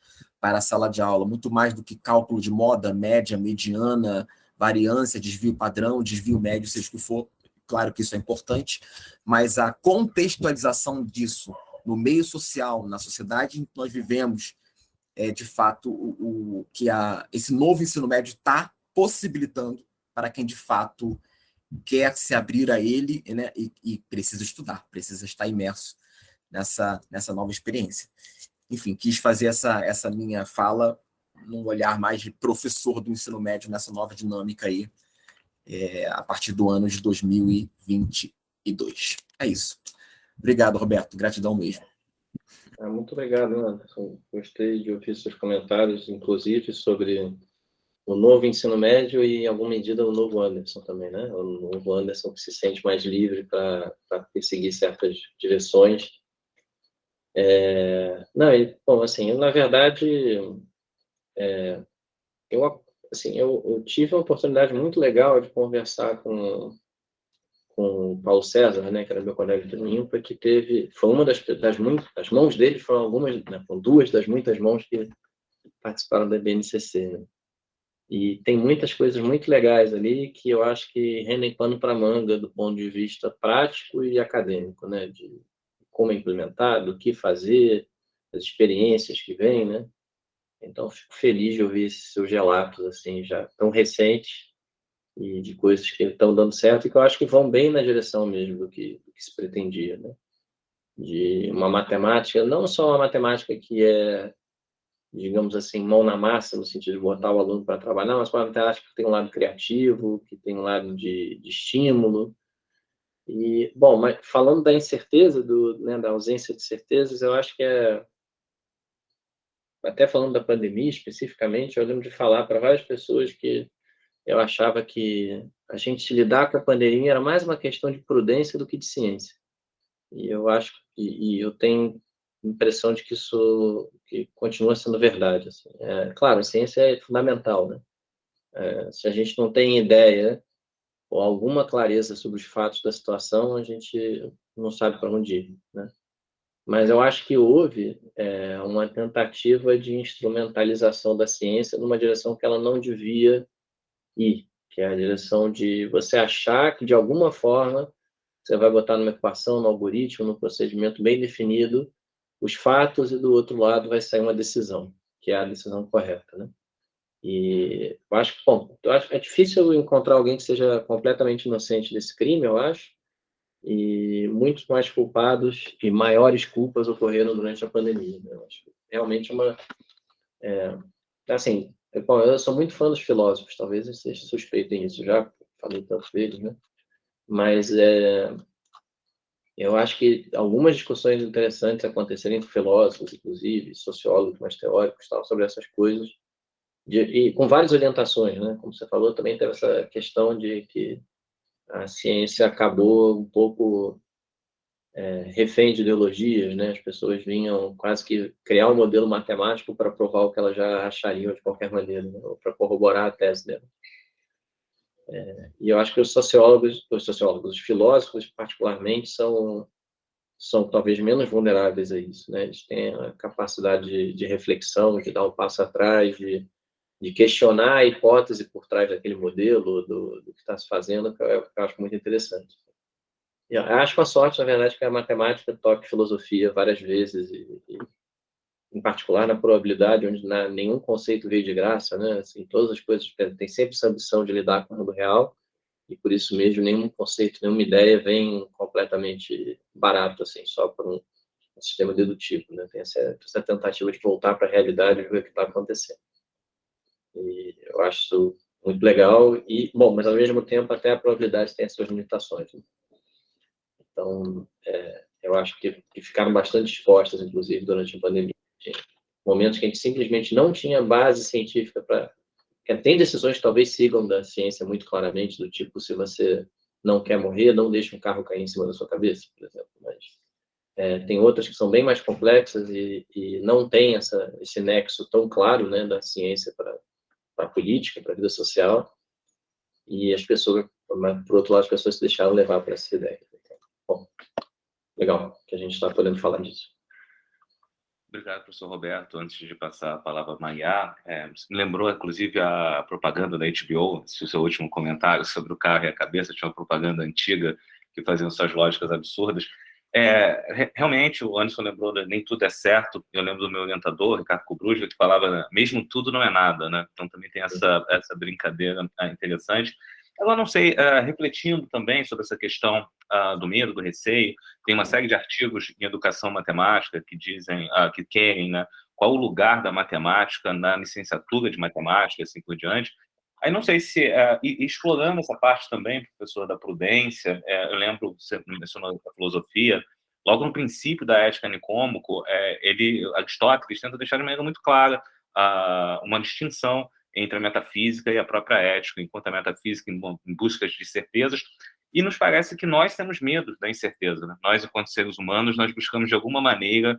para a sala de aula, muito mais do que cálculo de moda, média, mediana, variância, desvio padrão, desvio médio, seja o que for. Claro que isso é importante, mas a contextualização disso no meio social, na sociedade em que nós vivemos, de fato o que esse novo ensino médio está possibilitando para quem de fato quer se abrir a ele, né, e precisa estudar, precisa estar imerso nessa nova experiência. Enfim, quis fazer essa minha fala num olhar mais de professor do ensino médio nessa nova dinâmica aí, a partir do ano de 2022. É isso. Obrigado, Roberto. Gratidão mesmo.
Muito obrigado, Anderson. Gostei de ouvir seus comentários, inclusive, sobre o novo ensino médio e, em alguma medida, o novo Anderson também, né? O novo Anderson que se sente mais livre para perseguir certas direções Não, bom, assim, na verdade, eu tive uma oportunidade muito legal de conversar com o Paulo César, né, que era meu colega de Ímpar, foi uma das muitas, as mãos dele foram algumas, né, foram duas das muitas mãos que participaram da BNCC, né? E tem muitas coisas muito legais ali que eu acho que rendem pano para manga do ponto de vista prático e acadêmico, né, de como é implementado, o que fazer, as experiências que vêm, né? Então, fico feliz de ouvir esses seus relatos, assim, já tão recentes, e de coisas que estão dando certo e que eu acho que vão bem na direção mesmo do que se pretendia, né? De uma matemática, não só uma matemática que é, digamos assim, mão na massa, no sentido de botar o aluno para trabalhar, mas uma matemática que tem um lado criativo, que tem um lado de estímulo. E, bom, mas falando da incerteza, né, da ausência de certezas, eu acho que até falando da pandemia especificamente, eu lembro de falar para várias pessoas que eu achava que a gente lidar com a pandemia era mais uma questão de prudência do que de ciência. E eu acho e eu tenho impressão de que isso que continua sendo verdade, assim. Claro, a ciência é fundamental, né? Se a gente não tem ideia ou alguma clareza sobre os fatos da situação, a gente não sabe para onde ir, né? Mas eu acho que houve uma tentativa de instrumentalização da ciência numa direção que ela não devia ir, que é a direção de você achar que, de alguma forma, você vai botar numa equação, no algoritmo, no procedimento bem definido, os fatos, e do outro lado vai sair uma decisão, que é a decisão correta, né? E eu acho que, bom, eu acho, é difícil encontrar alguém que seja completamente inocente desse crime, eu acho, e muitos mais culpados e maiores culpas ocorreram durante a pandemia, né? Eu acho que realmente assim, bom, eu sou muito fã dos filósofos, talvez eu seja suspeito nisso, já falei tantas vezes, né? Mas eu acho que algumas discussões interessantes aconteceram entre filósofos, inclusive, sociólogos mais teóricos, tal, sobre essas coisas, e com várias orientações, né? Como você falou, também teve essa questão de que a ciência acabou um pouco refém de ideologias, né? As pessoas vinham quase que criar um modelo matemático para provar o que elas já achariam de qualquer maneira, né? Ou para corroborar a tese dela. E eu acho que os filósofos, particularmente, são talvez menos vulneráveis a isso, né? Eles têm a capacidade de reflexão, de dar um passo atrás, de questionar a hipótese por trás daquele modelo, do que está se fazendo, que eu acho muito interessante. Eu acho uma sorte, na verdade, que a matemática toque filosofia várias vezes, em particular na probabilidade, onde nenhum conceito veio de graça, né? Assim, todas as coisas têm sempre essa ambição de lidar com o mundo real, e por isso mesmo nenhum conceito, nenhuma ideia vem completamente barato, assim, só por um sistema dedutivo, né? Tem essa tentativa de voltar para a realidade e ver o que está acontecendo. E eu acho isso muito legal e, bom, mas ao mesmo tempo até a probabilidade tem as suas limitações, né? Então, eu acho que ficaram bastante expostas, inclusive, durante a pandemia. Momentos que a gente simplesmente não tinha base científica para... Tem decisões que talvez sigam da ciência muito claramente, do tipo, se você não quer morrer, não deixe um carro cair em cima da sua cabeça, por exemplo. Mas tem outras que são bem mais complexas e não tem esse nexo tão claro, né, da ciência para a política, para a vida social, e as pessoas, por outro lado, as pessoas se deixaram levar por essa ideia. Então, bom, legal que a gente está podendo falar disso.
Obrigado, professor Roberto. Antes de passar a palavra a Maiá, você me lembrou, inclusive, a propaganda da HBO, se o seu último comentário sobre o carro e a cabeça tinha uma propaganda antiga que fazia suas lógicas absurdas. Realmente, o Anderson lembrou de Nem Tudo é Certo. Eu lembro do meu orientador, Ricardo Cobrusca, que falava mesmo tudo não é nada, né? Então também tem essa brincadeira interessante. Agora, não sei, refletindo também sobre essa questão do medo, do receio, tem uma série de artigos em educação matemática que dizem, que querem, né, qual o lugar da matemática na licenciatura de matemática, assim por diante. Aí não sei se, explorando essa parte também, professor, da prudência, eu lembro, você mencionou a filosofia, logo no princípio da Ética Nicômaco, Aristóteles tenta deixar de maneira muito clara uma distinção entre a metafísica e a própria ética, enquanto a metafísica em busca de certezas, e nos parece que nós temos medo da incerteza, né? Nós, enquanto seres humanos, nós buscamos de alguma maneira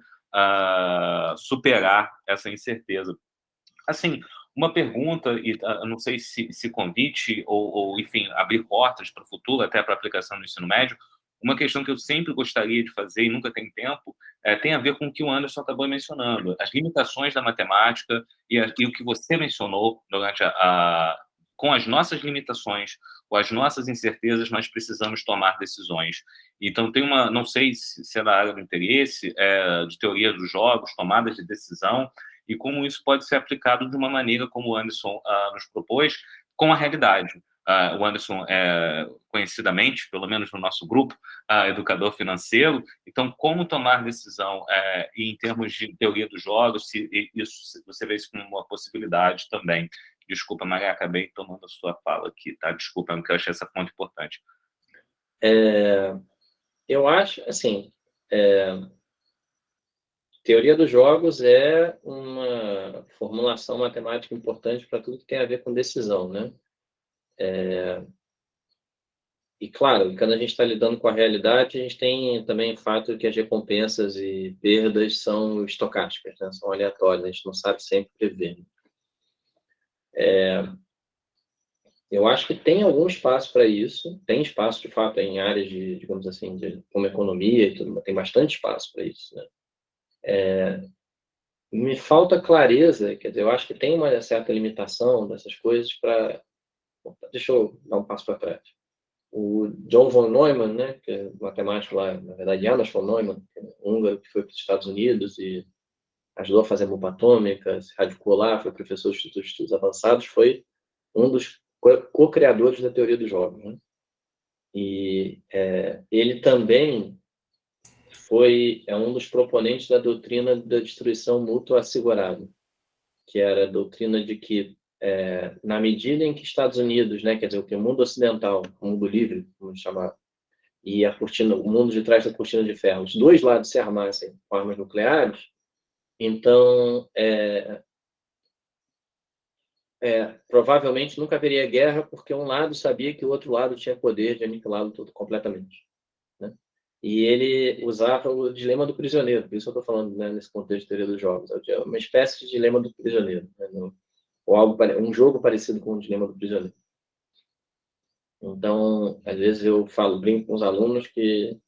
superar essa incerteza. Assim, uma pergunta, e não sei se convite ou, enfim, abrir portas para o futuro, até para a aplicação no ensino médio, uma questão que eu sempre gostaria de fazer e nunca tenho tempo, tem a ver com o que o Anderson acabou mencionando, as limitações da matemática e o que você mencionou durante com as nossas limitações, com as nossas incertezas, nós precisamos tomar decisões. Então, tem não sei se é da área do interesse, de teoria dos jogos, tomadas de decisão, e como isso pode ser aplicado de uma maneira como o Anderson nos propôs, com a realidade. O Anderson é conhecidamente, pelo menos no nosso grupo, educador financeiro. Então, como tomar decisão em termos de teoria dos jogos, se você vê isso como uma possibilidade também. Desculpa, Maria, acabei tomando a sua fala aqui, tá? Desculpa, porque eu achei essa ponto importante.
Eu acho, assim, teoria dos jogos é uma formulação matemática importante para tudo que tem a ver com decisão, né? E, claro, quando a gente está lidando com a realidade, a gente tem também o fato de que as recompensas e perdas são estocásticas, né? São aleatórias, a gente não sabe sempre prever. Eu acho que tem algum espaço para isso, tem espaço, de fato, em áreas de, digamos assim, como economia e tudo, tem bastante espaço para isso, né? Me falta clareza, quer dizer, eu acho que tem uma certa limitação dessas coisas para... Deixa eu dar um passo para trás. O John von Neumann, né, que é matemático lá, na verdade, János von Neumann, que é húngaro, que foi para os Estados Unidos e ajudou a fazer bomba atômica, se radicou lá, foi professor do Instituto de Estudos Avançados, foi um dos co-criadores da teoria dos jogos, né? E ele também é um dos proponentes da doutrina da destruição mútua assegurada, que era a doutrina de que, na medida em que Estados Unidos, né, quer dizer, o mundo ocidental, o mundo livre, vamos chamar, e o mundo de trás da cortina de ferro, os dois lados se armassem com armas nucleares, então provavelmente nunca haveria guerra, porque um lado sabia que o outro lado tinha poder de aniquilá-lo tudo completamente, né? E ele usava o dilema do prisioneiro, por isso eu estou falando, né, nesse contexto de teoria dos jogos, é uma espécie de dilema do prisioneiro, né? Ou um jogo parecido com o dilema do prisioneiro. Então, às vezes eu brinco com os alunos que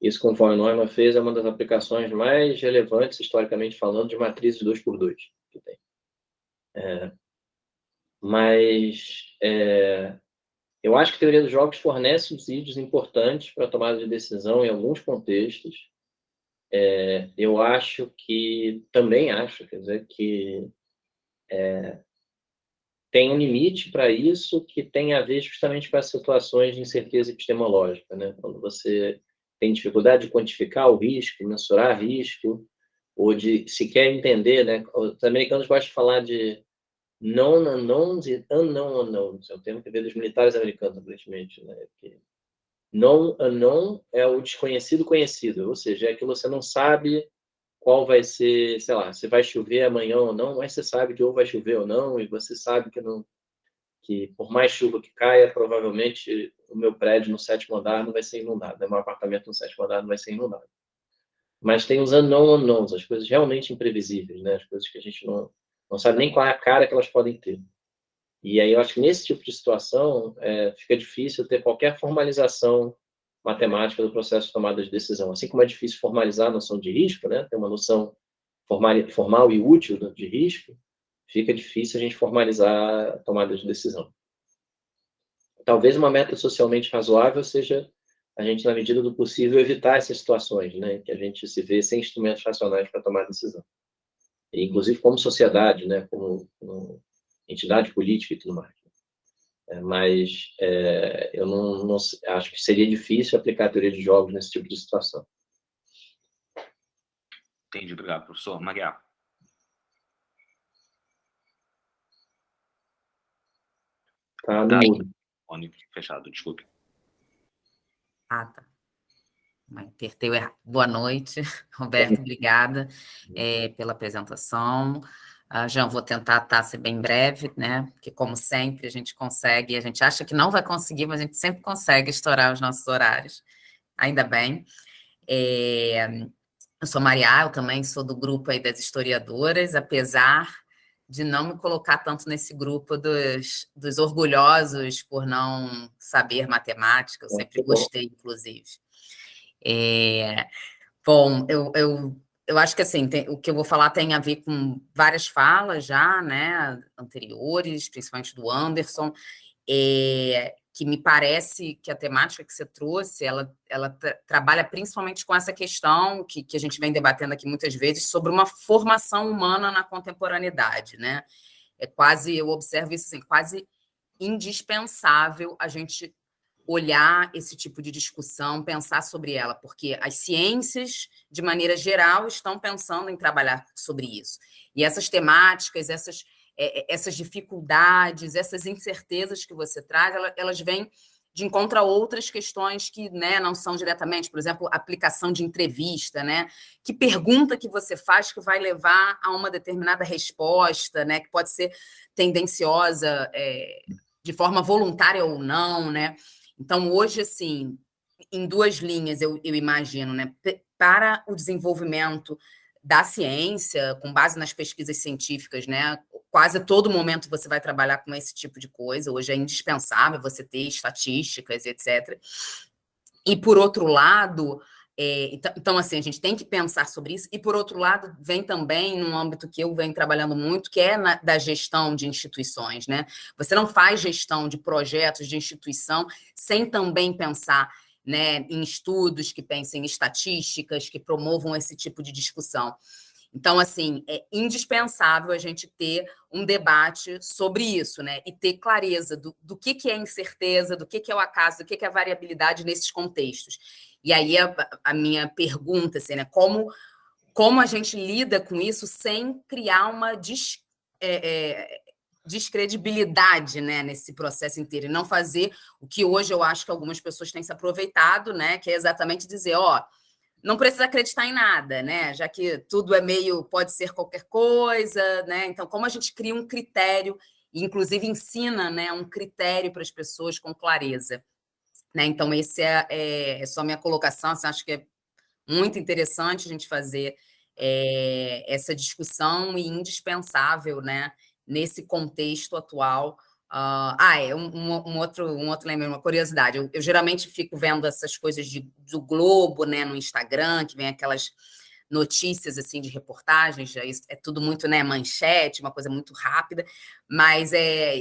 isso, conforme o Neumann fez, é uma das aplicações mais relevantes, historicamente falando, de matrizes 2x2 que tem. Mas eu acho que a teoria dos jogos fornece subsídios importantes para a tomada de decisão em alguns contextos. Eu acho que, também acho, quer dizer, que tem um limite para isso que tem a ver justamente com as situações de incerteza epistemológica, né? Quando você tem dificuldade de quantificar o risco, mensurar risco, ou de sequer entender, né? Os americanos gostam de falar de known unknowns e unknown unknowns. É o termo que veio dos militares americanos, aparentemente, né? Known unknown é o desconhecido conhecido, ou seja, é que você não sabe qual vai ser, sei lá, se vai chover amanhã ou não, mas você sabe que ou vai chover ou não, e você sabe que por mais chuva que caia, provavelmente o meu prédio no 7º andar não vai ser inundado, né? Meu apartamento no 7º andar não vai ser inundado. Mas tem os unknown unknowns, as coisas realmente imprevisíveis, né? As coisas que a gente não sabe nem qual é a cara que elas podem ter. E aí eu acho que nesse tipo de situação fica difícil ter qualquer formalização matemática do processo de tomada de decisão. Assim como é difícil formalizar a noção de risco, né? Ter uma noção formal e útil de risco, fica difícil a gente formalizar a tomada de decisão. Talvez uma meta socialmente razoável seja a gente, na medida do possível, evitar essas situações, né? Que a gente se vê sem instrumentos racionais para tomar decisão. E, inclusive como sociedade, né? Como entidade política e tudo mais. Mas eu não acho que seria difícil aplicar a teoria de jogos nesse tipo de situação.
Entendi, obrigado, professor. Maria.
Tá no mudo.
Fone fechado, desculpe.
Tá. Apertei errado. Boa noite, Roberto, obrigada pela apresentação. Jean, vou tentar ser bem breve, né? Porque, como sempre, a gente consegue, a gente acha que não vai conseguir, mas a gente sempre consegue estourar os nossos horários. Ainda bem. Eu sou Maria, eu também sou do grupo aí das historiadoras, apesar de não me colocar tanto nesse grupo dos orgulhosos por não saber matemática, eu sempre
Muito bom.
gostei, inclusive. Bom, eu acho que assim, o que eu vou falar tem a ver com várias falas já, né, anteriores, principalmente do Anderson, que me parece que a temática que você trouxe, ela trabalha principalmente com essa questão que a gente vem debatendo aqui muitas vezes, sobre uma formação humana na contemporaneidade, né? Eu observo isso assim, quase indispensável a gente olhar esse tipo de discussão, pensar sobre ela, porque as ciências, de maneira geral, estão pensando em trabalhar sobre isso. E essas temáticas, essas dificuldades, essas incertezas que você traz, elas vêm de encontro a outras questões que, né, não são diretamente, por exemplo, aplicação de entrevista, né? Que pergunta que você faz que vai levar a uma determinada resposta, né? Que pode ser tendenciosa, de forma voluntária ou não, né? Então, hoje, assim, em duas linhas, eu imagino, né? Para o desenvolvimento da ciência, com base nas pesquisas científicas, né? Quase todo momento você vai trabalhar com esse tipo de coisa. Hoje é indispensável você ter estatísticas, etc. E, por outro lado, então, assim, a gente tem que pensar sobre isso. E, por outro lado, vem também num âmbito que eu venho trabalhando muito, que é da gestão de instituições, né? Você não faz gestão de projetos de instituição sem também pensar, né, em estudos que pensem em estatísticas, que promovam esse tipo de discussão. Então, assim, é indispensável a gente ter um debate sobre isso, né? E ter clareza do que é incerteza, do que é o acaso, do que é a variabilidade nesses contextos. E aí a minha pergunta, assim, né? Como a gente lida com isso sem criar uma descredibilidade, né, nesse processo inteiro, e não fazer o que hoje eu acho que algumas pessoas têm se aproveitado, né? Que é exatamente dizer, não precisa acreditar em nada, né? Já que tudo pode ser qualquer coisa, né? Então, como a gente cria um critério, e inclusive ensina, né, um critério para as pessoas com clareza, né? Então, esse é só minha colocação, assim, acho que é muito interessante a gente fazer essa discussão e indispensável, né, nesse contexto atual. Um outro lembro, uma curiosidade. Eu geralmente fico vendo essas coisas do Globo, né, no Instagram, que vem aquelas notícias assim de reportagens, é tudo muito, né, manchete, uma coisa muito rápida, mas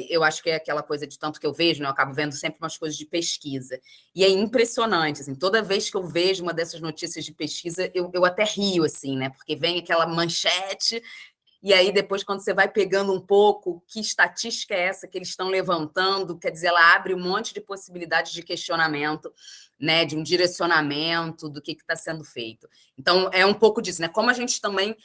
eu acho que é aquela coisa de tanto que eu vejo, né, eu acabo vendo sempre umas coisas de pesquisa. E é impressionante, assim, toda vez que eu vejo uma dessas notícias de pesquisa, eu até rio, assim, né, porque vem aquela manchete. E aí, depois, quando você vai pegando um pouco que estatística é essa que eles estão levantando, quer dizer, ela abre um monte de possibilidades de questionamento, né, de um direcionamento do que está sendo feito. Então, é um pouco disso, né? Como a gente também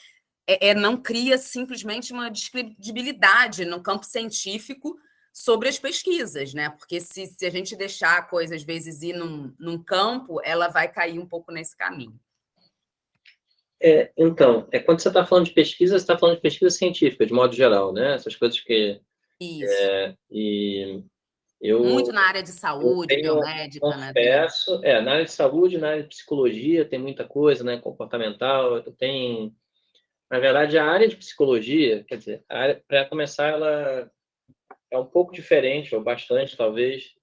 não cria simplesmente uma descredibilidade no campo científico sobre as pesquisas, né? Porque se a gente deixar a coisa, às vezes, ir num campo, ela vai cair um pouco nesse caminho.
Então, quando você está falando de pesquisa, você está falando de pesquisa científica, de modo geral, né? Essas coisas que...
Isso.
E eu
Muito na área de saúde, biomédica, né?
confesso, na área de saúde, na área de psicologia, tem muita coisa, né? Comportamental, tem... Na verdade, a área de psicologia, quer dizer, para começar, ela é um pouco diferente, ou bastante, talvez,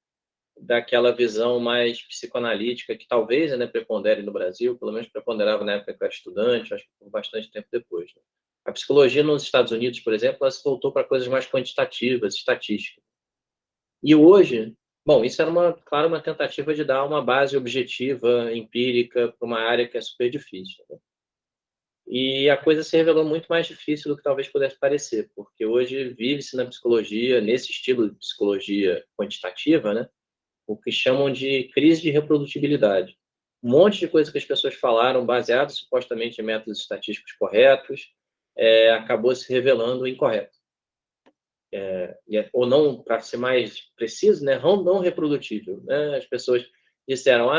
daquela visão mais psicoanalítica que talvez ainda prepondere no Brasil, pelo menos preponderava na época que eu era estudante, acho que por bastante tempo depois, né? A psicologia nos Estados Unidos, por exemplo, ela se voltou para coisas mais quantitativas, estatísticas. E hoje, bom, isso era, claro, uma tentativa de dar uma base objetiva, empírica, para uma área que é super difícil, né? E a coisa se revelou muito mais difícil do que talvez pudesse parecer, porque hoje vive-se na psicologia, nesse estilo de psicologia quantitativa, né, o que chamam de crise de reprodutibilidade. Um monte de coisa que as pessoas falaram, baseado supostamente em métodos estatísticos corretos, acabou se revelando incorreto. Ou não, para ser mais preciso, né, não reprodutível, né? As pessoas disseram,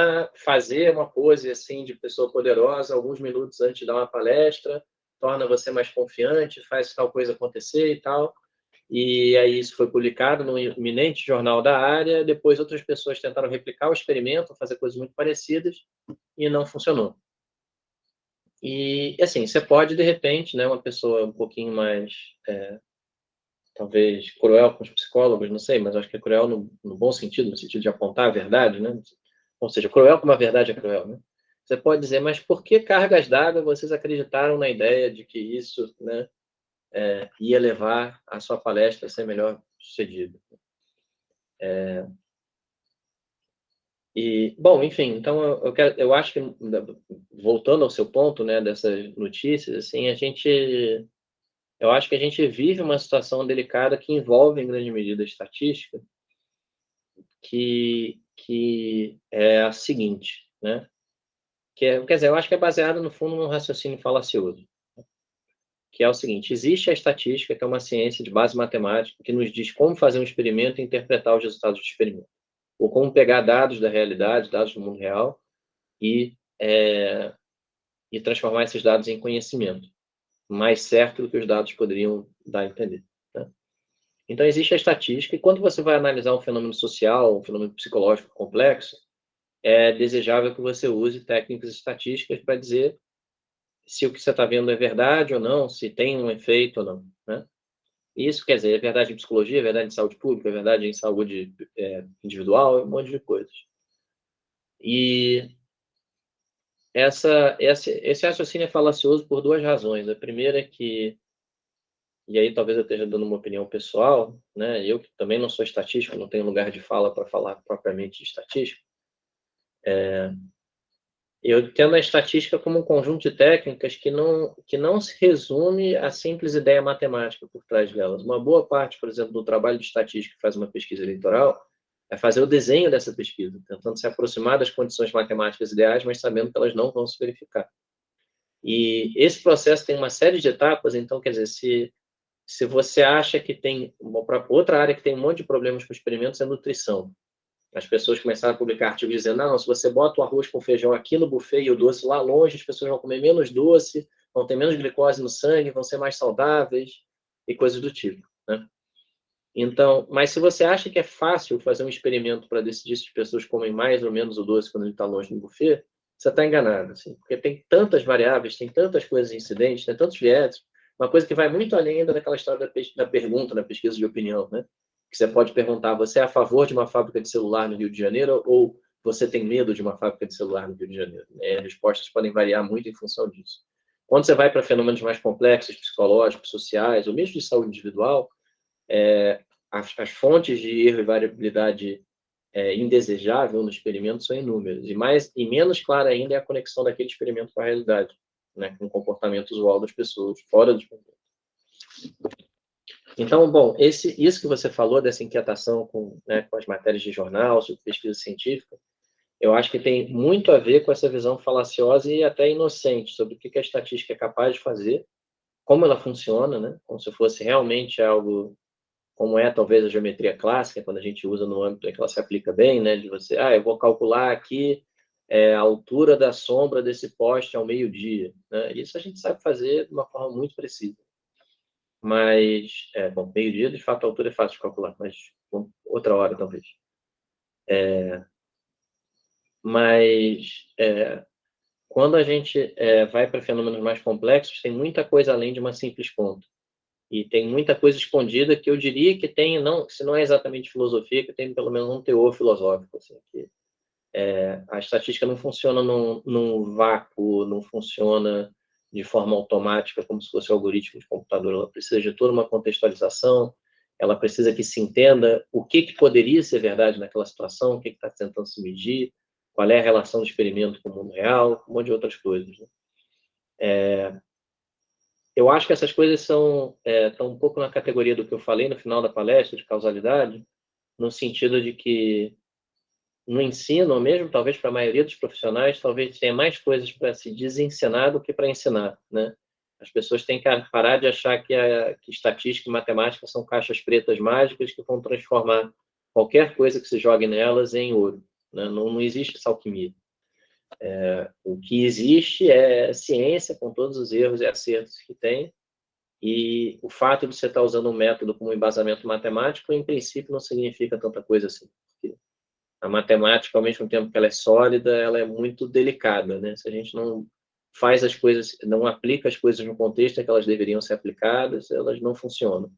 fazer uma pose assim de pessoa poderosa alguns minutos antes de dar uma palestra torna você mais confiante, faz tal coisa acontecer e tal. E aí isso foi publicado num eminente jornal da área. Depois outras pessoas tentaram replicar o experimento, fazer coisas muito parecidas e não funcionou. E, assim, você pode, de repente, né, uma pessoa um pouquinho mais, talvez, cruel com os psicólogos, não sei, mas acho que é cruel no bom sentido, no sentido de apontar a verdade, né? Ou seja, cruel como a verdade é cruel, né? Você pode dizer, mas por que cargas d'água vocês acreditaram na ideia de que isso, né, ia levar a sua palestra a ser melhor sucedida? E, bom, enfim, então eu acho que, voltando ao seu ponto, né, dessas notícias, assim, eu acho que a gente vive uma situação delicada que envolve, em grande medida, a estatística, que é a seguinte, né? Quer dizer, eu acho que é baseado, no fundo, num raciocínio falacioso, que é o seguinte: existe a estatística, que é uma ciência de base matemática, que nos diz como fazer um experimento e interpretar os resultados do experimento, ou como pegar dados da realidade, dados do mundo real, e, e transformar esses dados em conhecimento, mais certo do que os dados poderiam dar a entender, né? Então, existe a estatística, e quando você vai analisar um fenômeno social, um fenômeno psicológico complexo, é desejável que você use técnicas estatísticas para dizer se o que você está vendo é verdade ou não, se tem um efeito ou não, né? Isso, quer dizer, é verdade em psicologia, é verdade em saúde pública, é verdade em saúde individual, um monte de coisas. E esse raciocínio é falacioso por duas razões. A primeira é que, e aí talvez eu esteja dando uma opinião pessoal, né? Eu que também não sou estatístico, não tenho lugar de fala para falar propriamente de estatística, eu entendo a estatística como um conjunto de técnicas que não se resume à simples ideia matemática por trás delas. Uma boa parte, por exemplo, do trabalho de estatística que faz uma pesquisa eleitoral é fazer o desenho dessa pesquisa, tentando se aproximar das condições matemáticas ideais, mas sabendo que elas não vão se verificar. E esse processo tem uma série de etapas, então, quer dizer, se você acha que tem outra área que tem um monte de problemas com experimentos, é nutrição. As pessoas começaram a publicar artigos dizendo, não, se você bota o arroz com feijão aqui no buffet e o doce lá longe, as pessoas vão comer menos doce, vão ter menos glicose no sangue, vão ser mais saudáveis e coisas do tipo, né? Então, mas se você acha que é fácil fazer um experimento para decidir se as pessoas comem mais ou menos o doce quando ele está longe do buffet, você está enganado, assim, porque tem tantas variáveis, tem tantas coisas incidentes, tem tantos viés, uma coisa que vai muito além ainda daquela história da pergunta, da pesquisa de opinião, né? Que você pode perguntar, você é a favor de uma fábrica de celular no Rio de Janeiro ou você tem medo de uma fábrica de celular no Rio de Janeiro? As respostas podem variar muito em função disso. Quando você vai para fenômenos mais complexos, psicológicos, sociais, ou mesmo de saúde individual, as fontes de erro e variabilidade indesejável no experimento são inúmeras. E menos clara ainda é a conexão daquele experimento com a realidade, né, com o comportamento usual das pessoas, fora do experimento. Então, bom, isso que você falou dessa inquietação com as matérias de jornal, sobre pesquisa científica, eu acho que tem muito a ver com essa visão falaciosa e até inocente sobre o que a estatística é capaz de fazer, como ela funciona, né? Como se fosse realmente algo, como é talvez a geometria clássica, quando a gente usa no âmbito em que ela se aplica bem, né? De você, eu vou calcular aqui a altura da sombra desse poste ao meio-dia, né? Isso a gente sabe fazer de uma forma muito precisa. Mas, bom, meio-dia, de fato, a altura é fácil de calcular, mas outra hora, talvez. Mas, quando a gente vai para fenômenos mais complexos, tem muita coisa além de uma simples conta. E tem muita coisa escondida que eu diria que tem, não, se não é exatamente filosofia, que tem pelo menos um teor filosófico. Assim, que, a estatística não funciona num vácuo, não funciona de forma automática, como se fosse um algoritmo de computador. Ela precisa de toda uma contextualização, ela precisa que se entenda o que poderia ser verdade naquela situação, o que está tentando se medir, qual é a relação do experimento com o mundo real, um monte de outras coisas, né? Eu acho que essas coisas estão um pouco na categoria do que eu falei no final da palestra, de causalidade, no sentido de que no ensino, ou mesmo talvez para a maioria dos profissionais, talvez tenha mais coisas para se desensinar do que para ensinar, né? As pessoas têm que parar de achar que estatística e matemática são caixas pretas mágicas que vão transformar qualquer coisa que se jogue nelas em ouro, né? Não existe essa alquimia. O que existe é ciência, com todos os erros e acertos que tem, e o fato de você estar usando um método como embasamento matemático, em princípio, não significa tanta coisa assim. A matemática, ao mesmo tempo que ela é sólida, ela é muito delicada, né? Se a gente não faz as coisas, não aplica as coisas no contexto em que elas deveriam ser aplicadas, elas não funcionam,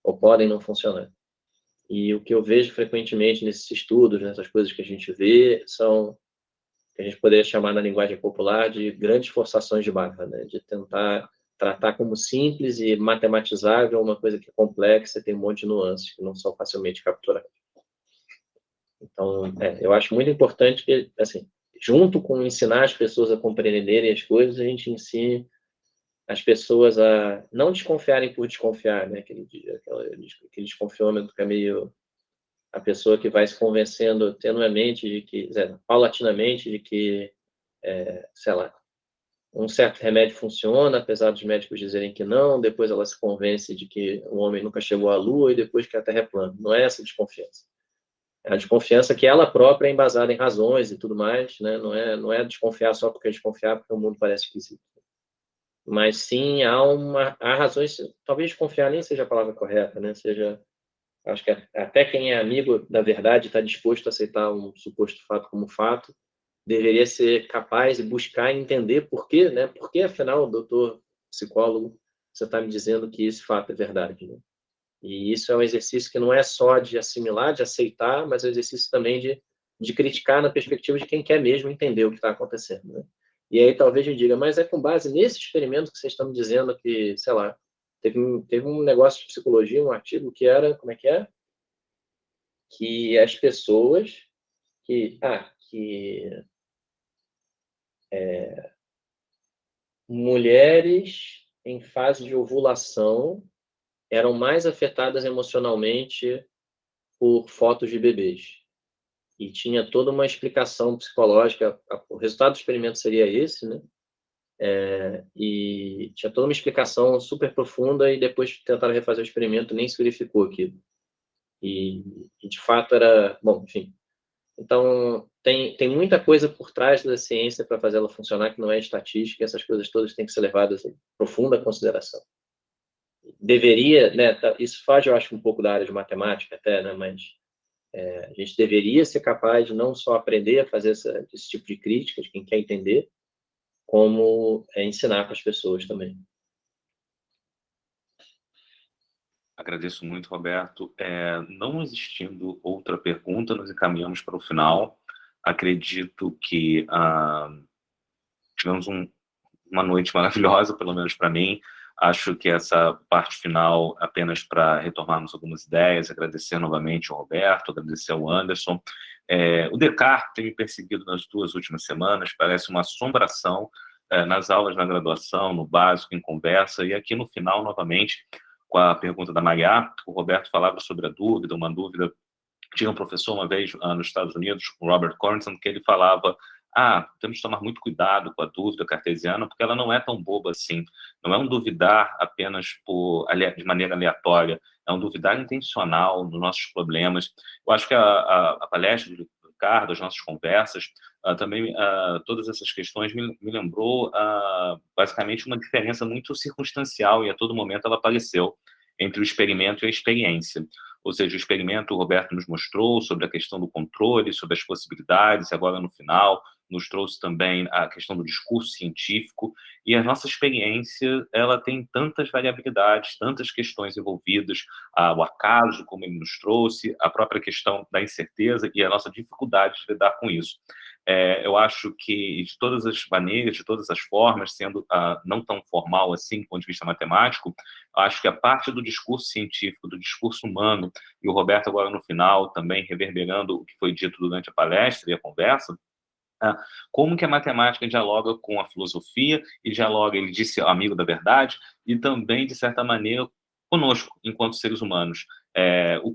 ou podem não funcionar. E o que eu vejo frequentemente nesses estudos, nessas coisas que a gente vê, são que a gente poderia chamar na linguagem popular de grandes forçações de barra, né? De tentar tratar como simples e matematizável uma coisa que é complexa e tem um monte de nuances que não são facilmente capturadas. Então, eu acho muito importante que, assim, junto com ensinar as pessoas a compreenderem as coisas, a gente ensine as pessoas a não desconfiarem por desconfiar, né? Aquele desconfiômetro que é meio a pessoa que vai se convencendo tenuamente de que, paulatinamente, de que, sei lá, um certo remédio funciona, apesar dos médicos dizerem que não, depois ela se convence de que o homem nunca chegou à Lua e depois que a Terra é plana. Não é essa desconfiança. É a desconfiança que ela própria é embasada em razões e tudo mais, né? Não é desconfiar só porque é desconfiar, porque o mundo parece esquisito. Mas sim, há razões, talvez desconfiar nem seja a palavra correta, né? Acho que até quem é amigo da verdade está disposto a aceitar um suposto fato como fato, deveria ser capaz de buscar entender por quê, né? Por que, afinal, doutor psicólogo, você está me dizendo que esse fato é verdade, né? E isso é um exercício que não é só de assimilar, de aceitar, mas é um exercício também de criticar na perspectiva de quem quer mesmo entender o que está acontecendo, né? E aí talvez me diga, mas é com base nesse experimento que vocês estão me dizendo que, sei lá, teve um negócio de psicologia, um artigo que era, como é que é? Que as pessoas que mulheres em fase de ovulação eram mais afetadas emocionalmente por fotos de bebês. E tinha toda uma explicação psicológica. O resultado do experimento seria esse, né? E tinha toda uma explicação super profunda e depois tentaram refazer o experimento, nem se verificou aquilo. E de fato era... Bom, enfim. Então, tem muita coisa por trás da ciência para fazer ela funcionar, que não é estatística, e essas coisas todas têm que ser levadas em profunda consideração. Deveria, né, isso faz, eu acho, um pouco da área de matemática até, né, mas a gente deveria ser capaz de não só aprender a fazer esse tipo de crítica, de quem quer entender, como ensinar para as pessoas também.
Agradeço muito, Roberto. Não existindo outra pergunta, nós encaminhamos para o final. Acredito que tivemos uma noite maravilhosa, pelo menos para mim. Acho que essa parte final, apenas para retomarmos algumas ideias, agradecer novamente ao Roberto, agradecer ao Anderson. O Descartes tem me perseguido nas 2 últimas semanas, parece uma assombração nas aulas na graduação, no básico, em conversa, e aqui no final, novamente, com a pergunta da Maria, o Roberto falava sobre a dúvida, uma dúvida. Tinha um professor uma vez nos Estados Unidos, o Robert Cornson, que ele falava: temos que tomar muito cuidado com a dúvida cartesiana, porque ela não é tão boba assim. Não é um duvidar apenas de maneira aleatória, é um duvidar intencional nos nossos problemas. Eu acho que a palestra do Ricardo, as nossas conversas, também todas essas questões me lembrou basicamente uma diferença muito circunstancial, e a todo momento ela apareceu entre o experimento e a experiência. Ou seja, o experimento, o Roberto nos mostrou sobre a questão do controle, sobre as possibilidades, e agora no final nos trouxe também a questão do discurso científico, e a nossa experiência, ela tem tantas variabilidades, tantas questões envolvidas, o acaso, como ele nos trouxe, a própria questão da incerteza e a nossa dificuldade de lidar com isso. Eu acho que, de todas as maneiras, de todas as formas, sendo não tão formal assim, do ponto de vista matemático, acho que a parte do discurso científico, do discurso humano, e o Roberto agora no final também reverberando o que foi dito durante a palestra e a conversa, como que a matemática dialoga com a filosofia e dialoga, ele disse, amigo da verdade, e também, de certa maneira, conosco, enquanto seres humanos.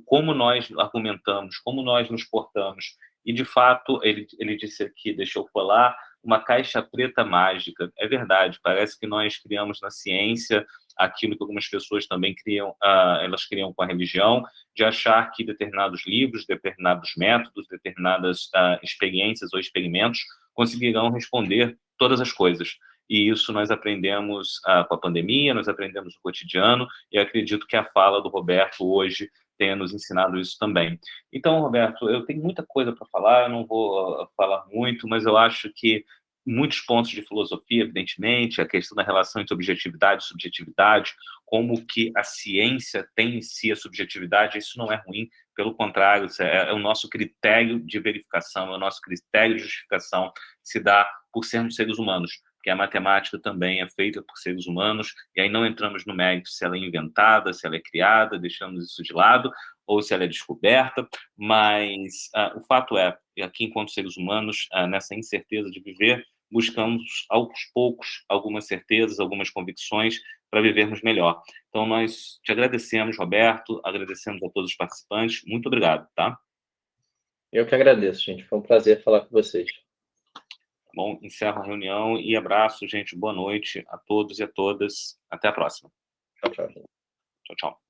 Como nós argumentamos, como nós nos portamos. E, de fato, ele disse aqui, deixou colar, uma caixa preta mágica. É verdade, parece que nós criamos na ciência aquilo que algumas pessoas também criam, elas criam com a religião, de achar que determinados livros, determinados métodos, determinadas experiências ou experimentos conseguirão responder todas as coisas. E isso nós aprendemos com a pandemia, nós aprendemos no cotidiano, e acredito que a fala do Roberto hoje tenha nos ensinado isso também. Então, Roberto, eu tenho muita coisa para falar, eu não vou falar muito, mas eu acho que muitos pontos de filosofia, evidentemente, a questão da relação entre objetividade e subjetividade, como que a ciência tem em si a subjetividade, isso não é ruim, pelo contrário, é o nosso critério de verificação, é o nosso critério de justificação, se dá por sermos seres humanos, porque a matemática também é feita por seres humanos, e aí não entramos no mérito se ela é inventada, se ela é criada, deixamos isso de lado, ou se ela é descoberta, mas o fato é, aqui enquanto seres humanos, nessa incerteza de viver, buscamos aos poucos algumas certezas, algumas convicções para vivermos melhor. Então, nós te agradecemos, Roberto, agradecemos a todos os participantes, muito obrigado, tá?
Eu que agradeço, gente, foi um prazer falar com vocês.
Bom, encerro a reunião e abraço, gente, boa noite a todos e a todas, até a próxima.
Tchau, tchau.
Tchau, tchau.